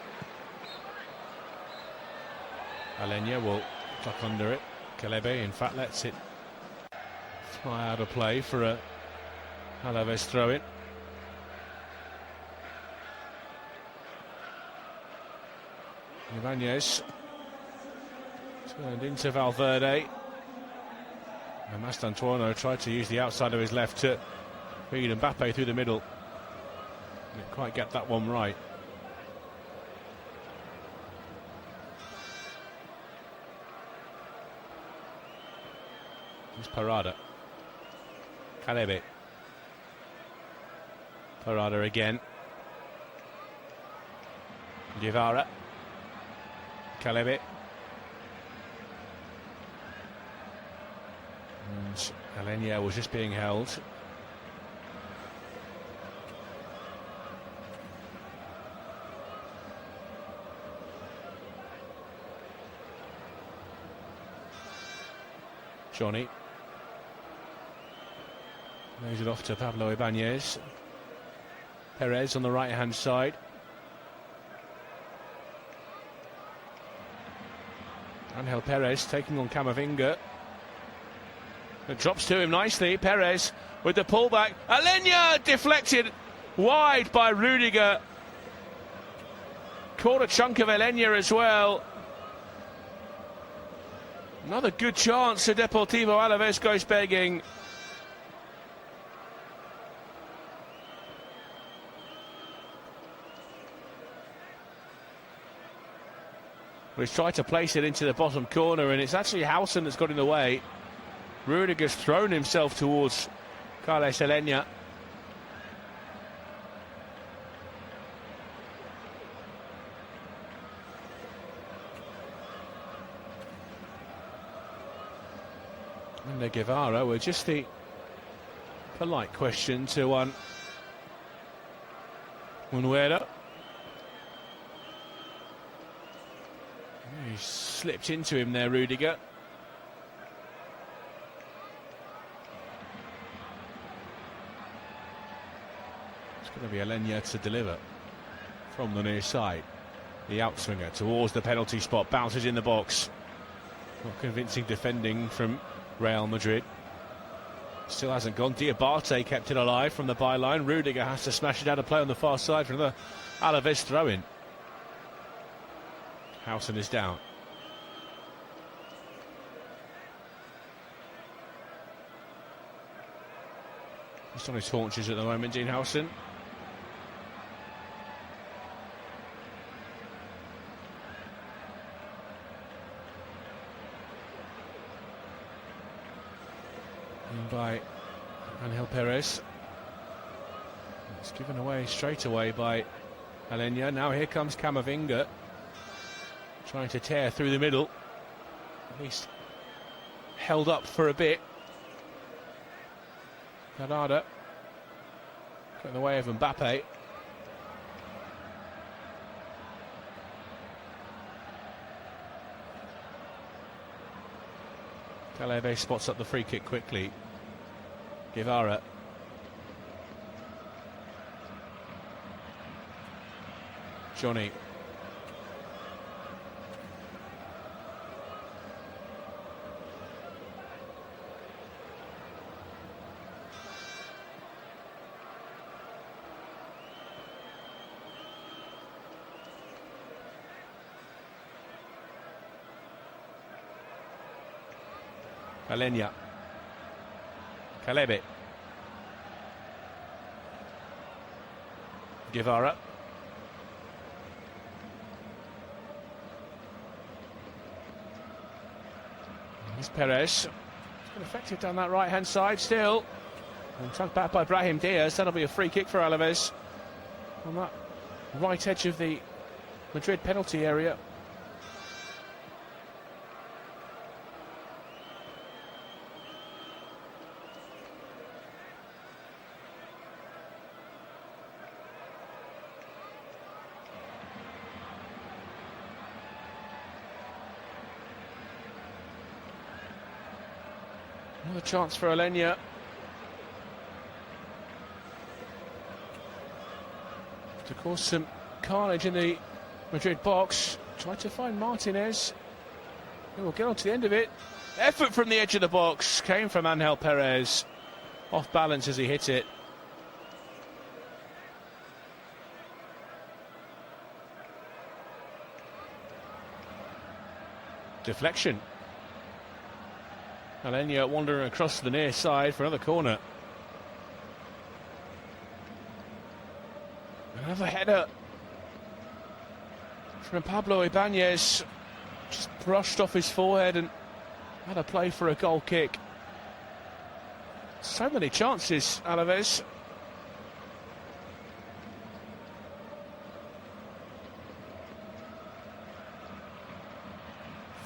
Alenia will tuck under it. Kelebe, in fact, lets it fly out of play for a Alaves throw-in. Ibanez turned into Valverde. And Mastantuono tried to use the outside of his left to feed Mbappe through the middle. Didn't quite get that one right. Here's Parada. Calebe. Parada again. Guevara. Calebe. And Alenia was just being held. Johnny. Lays it off to Pablo Ibanez. Perez on the right-hand side. Angel Perez taking on Camavinga. It drops to him nicely. Perez with the pullback. Alenia deflected wide by Rudiger. Caught a chunk of Alenia as well. Another good chance, so Deportivo Alaves goes begging. He's tried to place it into the bottom corner, and it's actually Howson that's got in the way. Rudiger's thrown himself towards Carles Alenia. And Guevara with just the polite question to Munuera. He slipped into him there, Rudiger. It's going to be Alenya to deliver from the near side. The outswinger towards the penalty spot, bounces in the box. Not convincing defending from Real Madrid. Still hasn't gone. Diabate kept it alive from the byline. Rudiger has to smash it out of play on the far side for another Alaves throw-in. Housen is down. He's on his haunches at the moment, Dean Housen. By Angel Perez. It's given away straight away by Alenya. Now here comes Camavinga, trying to tear through the middle. At least held up for a bit. Carrada got in the way of Mbappe. Calebe spots up the free kick quickly. Guevara. Johnny. Alenya. Calebe. Guevara. Here's Perez. It's been effective down that right-hand side still. And tugged back by Brahim Diaz. That'll be a free kick for Alaves on that right edge of the Madrid penalty area. Another chance for Alenya. To cause some carnage in the Madrid box. Tried to find Martinez. He will get on to the end of it. Effort from the edge of the box. Came from Angel Perez. Off balance as he hit it. Deflection. Alenya wandering across the near side for another corner. Another header from Pablo Ibanez. Just brushed off his forehead and had a play for a goal kick. So many chances, Alaves.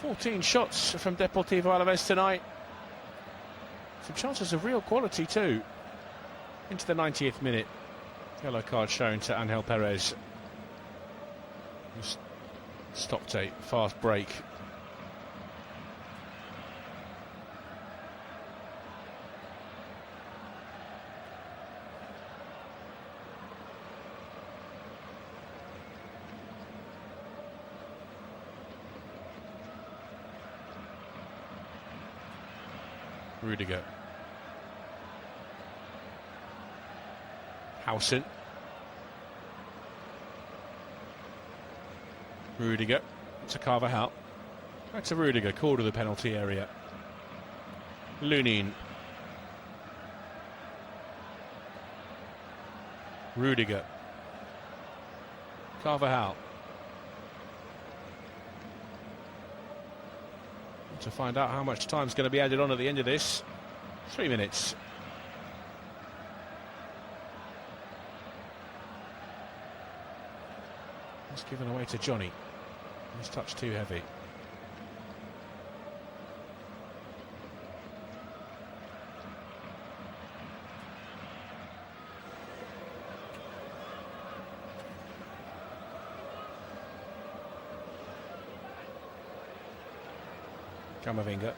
"14 shots from Deportivo Alaves tonight. Some chances of real quality too. Into the 90th minute. Yellow card shown to Angel Perez. Just stopped a fast break. Rudiger. Housen. Rudiger to Carvajal. Back to Rudiger, called to the penalty area. Lunin. Rudiger. Carvajal. To find out how much time's going to be added on at the end of this. 3 minutes. It's given away to Johnny. His touch too heavy. Camavinga.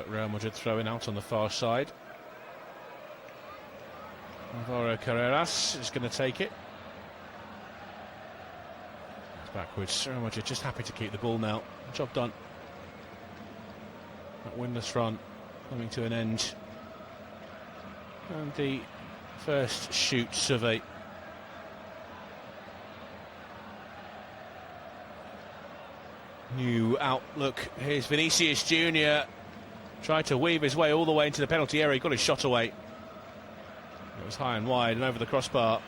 Real Madrid throwing out on the far side. Alvaro Carreras is going to take it. It's backwards. Real Madrid just happy to keep the ball now. Job done. That winless run coming to an end. And the first shoot survey. New outlook. Here's Vinicius Jr. Tried to weave his way all the way into the penalty area. He got his shot away. It was high and wide and over the crossbar.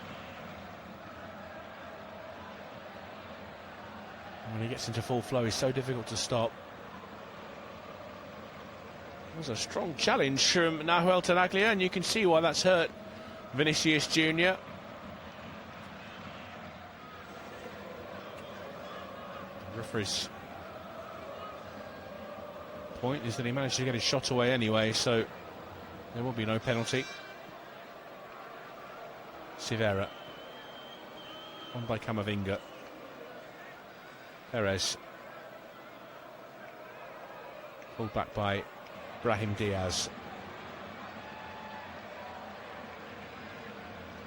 When he gets into full flow, he's so difficult to stop. It was a strong challenge from Nahuel Tenaglia, and you can see why that's hurt Vinicius Jr. The referee's point is that he managed to get his shot away anyway, so there will be no penalty. Sivera on by Camavinga. Perez pulled back by Brahim Diaz.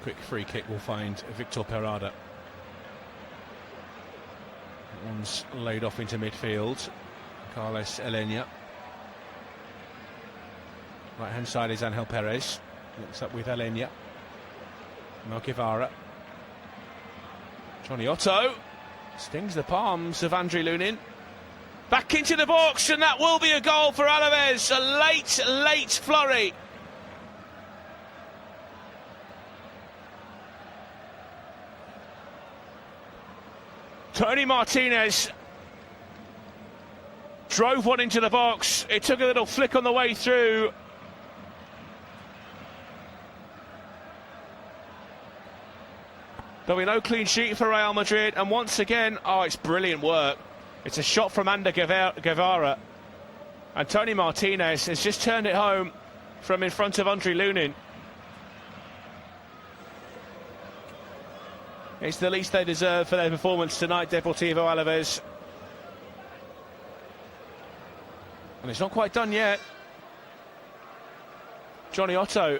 Quick free kick will find Victor Perada. That one's laid off into midfield. Carles Elena. Right hand side is Angel Perez. Looks up with Elena. Guevara. Johnny Otto stings the palms of Andriy Lunin. Back into the box, and that will be a goal for Alaves. A late flurry. Tony Martinez drove one into the box. It took a little flick on the way through. There'll be no clean sheet for Real Madrid, and once again, oh, it's brilliant work. It's a shot from Ander Guevara, and Tony Martinez has just turned it home from in front of Andriy Lunin. It's the least they deserve for their performance tonight, Deportivo Alaves. And it's not quite done yet. Johnny Otto.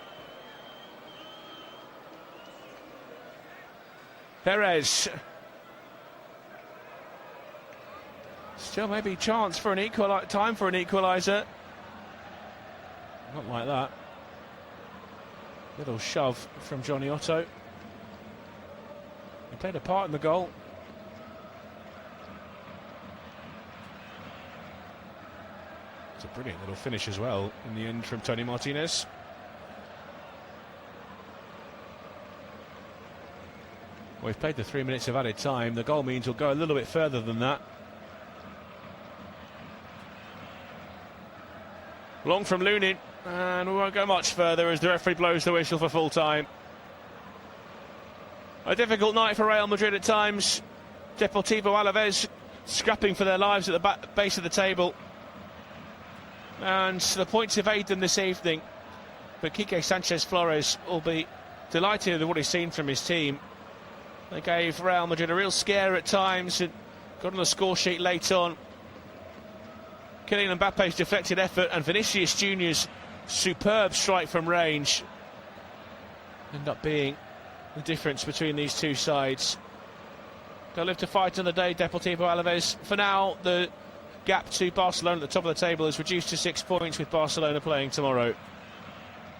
Perez. Still maybe chance for an time for an equaliser. Not like that. Little shove from Johnny Otto. He played a part in the goal. It's a brilliant little finish as well in the end from Tony Martinez. Well, we've played the 3 minutes of added time. The goal means we'll go a little bit further than that. Long from Lunin, and we won't go much further as the referee blows the whistle for full time. A difficult night for Real Madrid at times. Deportivo Alaves scrapping for their lives at the base of the table. And the points evade them this evening. But Quique Sanchez-Flores will be delighted with what he's seen from his team. They gave Real Madrid a real scare at times and got on the score sheet late on. Kylian Mbappe's deflected effort and Vinicius Jr.'s superb strike from range end up being the difference between these two sides. They'll live to fight on the day, Deportivo Alaves. For now, the gap to Barcelona at the top of the table is reduced to 6 points, with Barcelona playing tomorrow.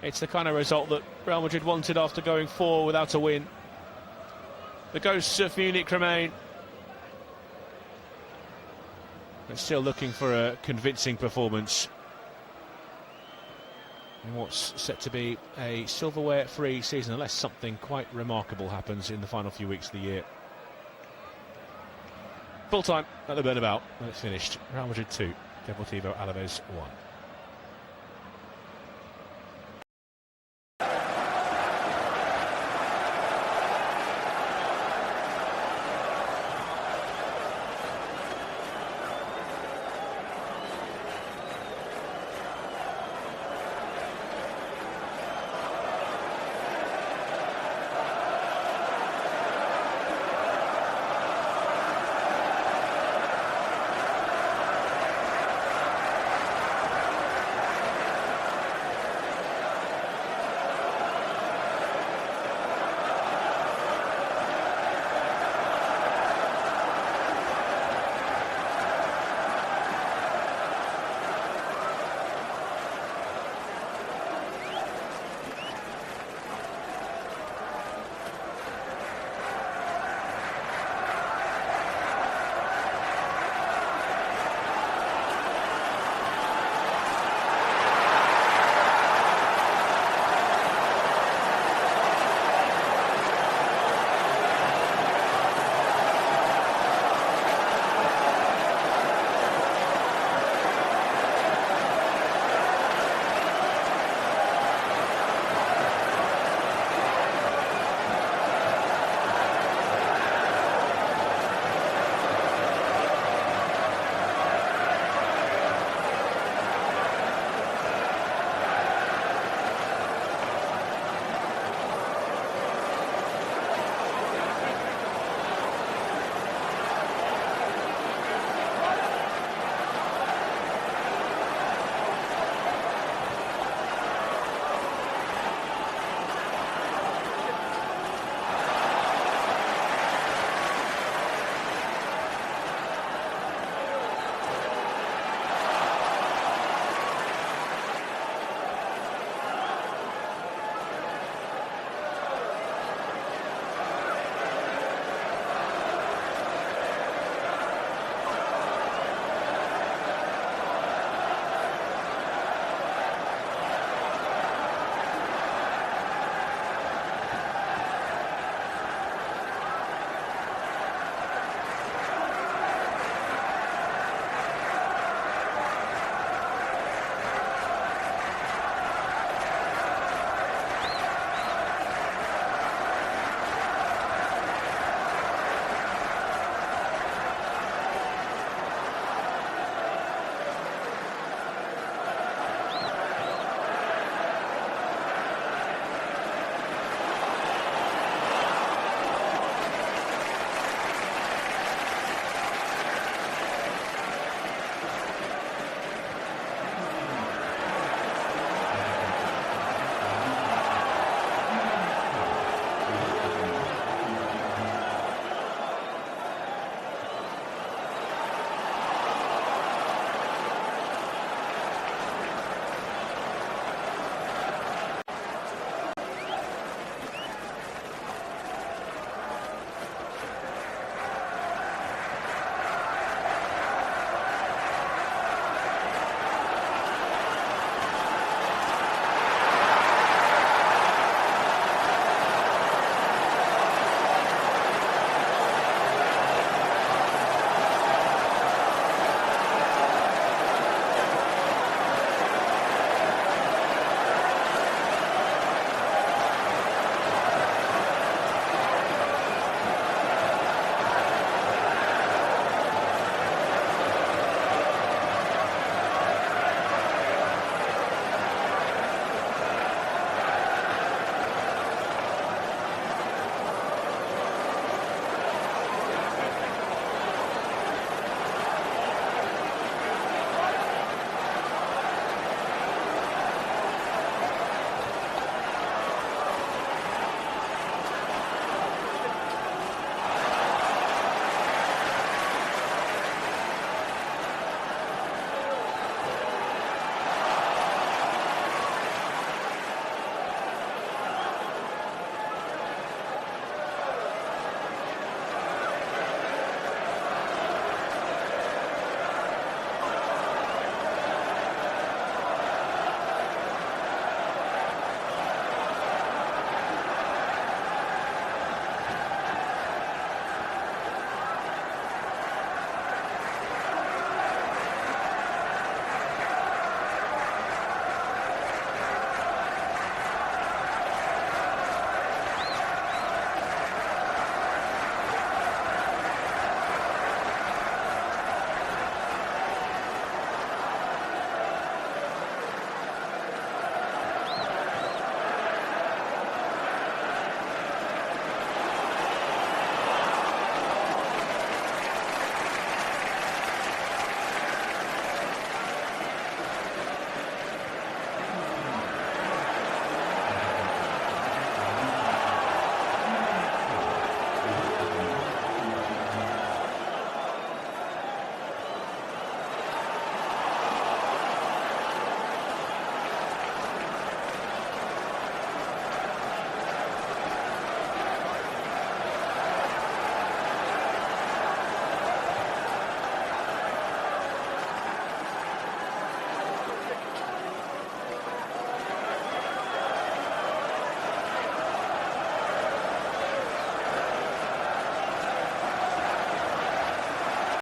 It's the kind of result that Real Madrid wanted after going 4 without a win. The ghosts of Munich remain. But still looking for a convincing performance in what's set to be a silverware-free season, unless something quite remarkable happens in the final few weeks of the year. Full time at the Bernabeu, and it's finished. Real Madrid 2, Deportivo Alaves 1.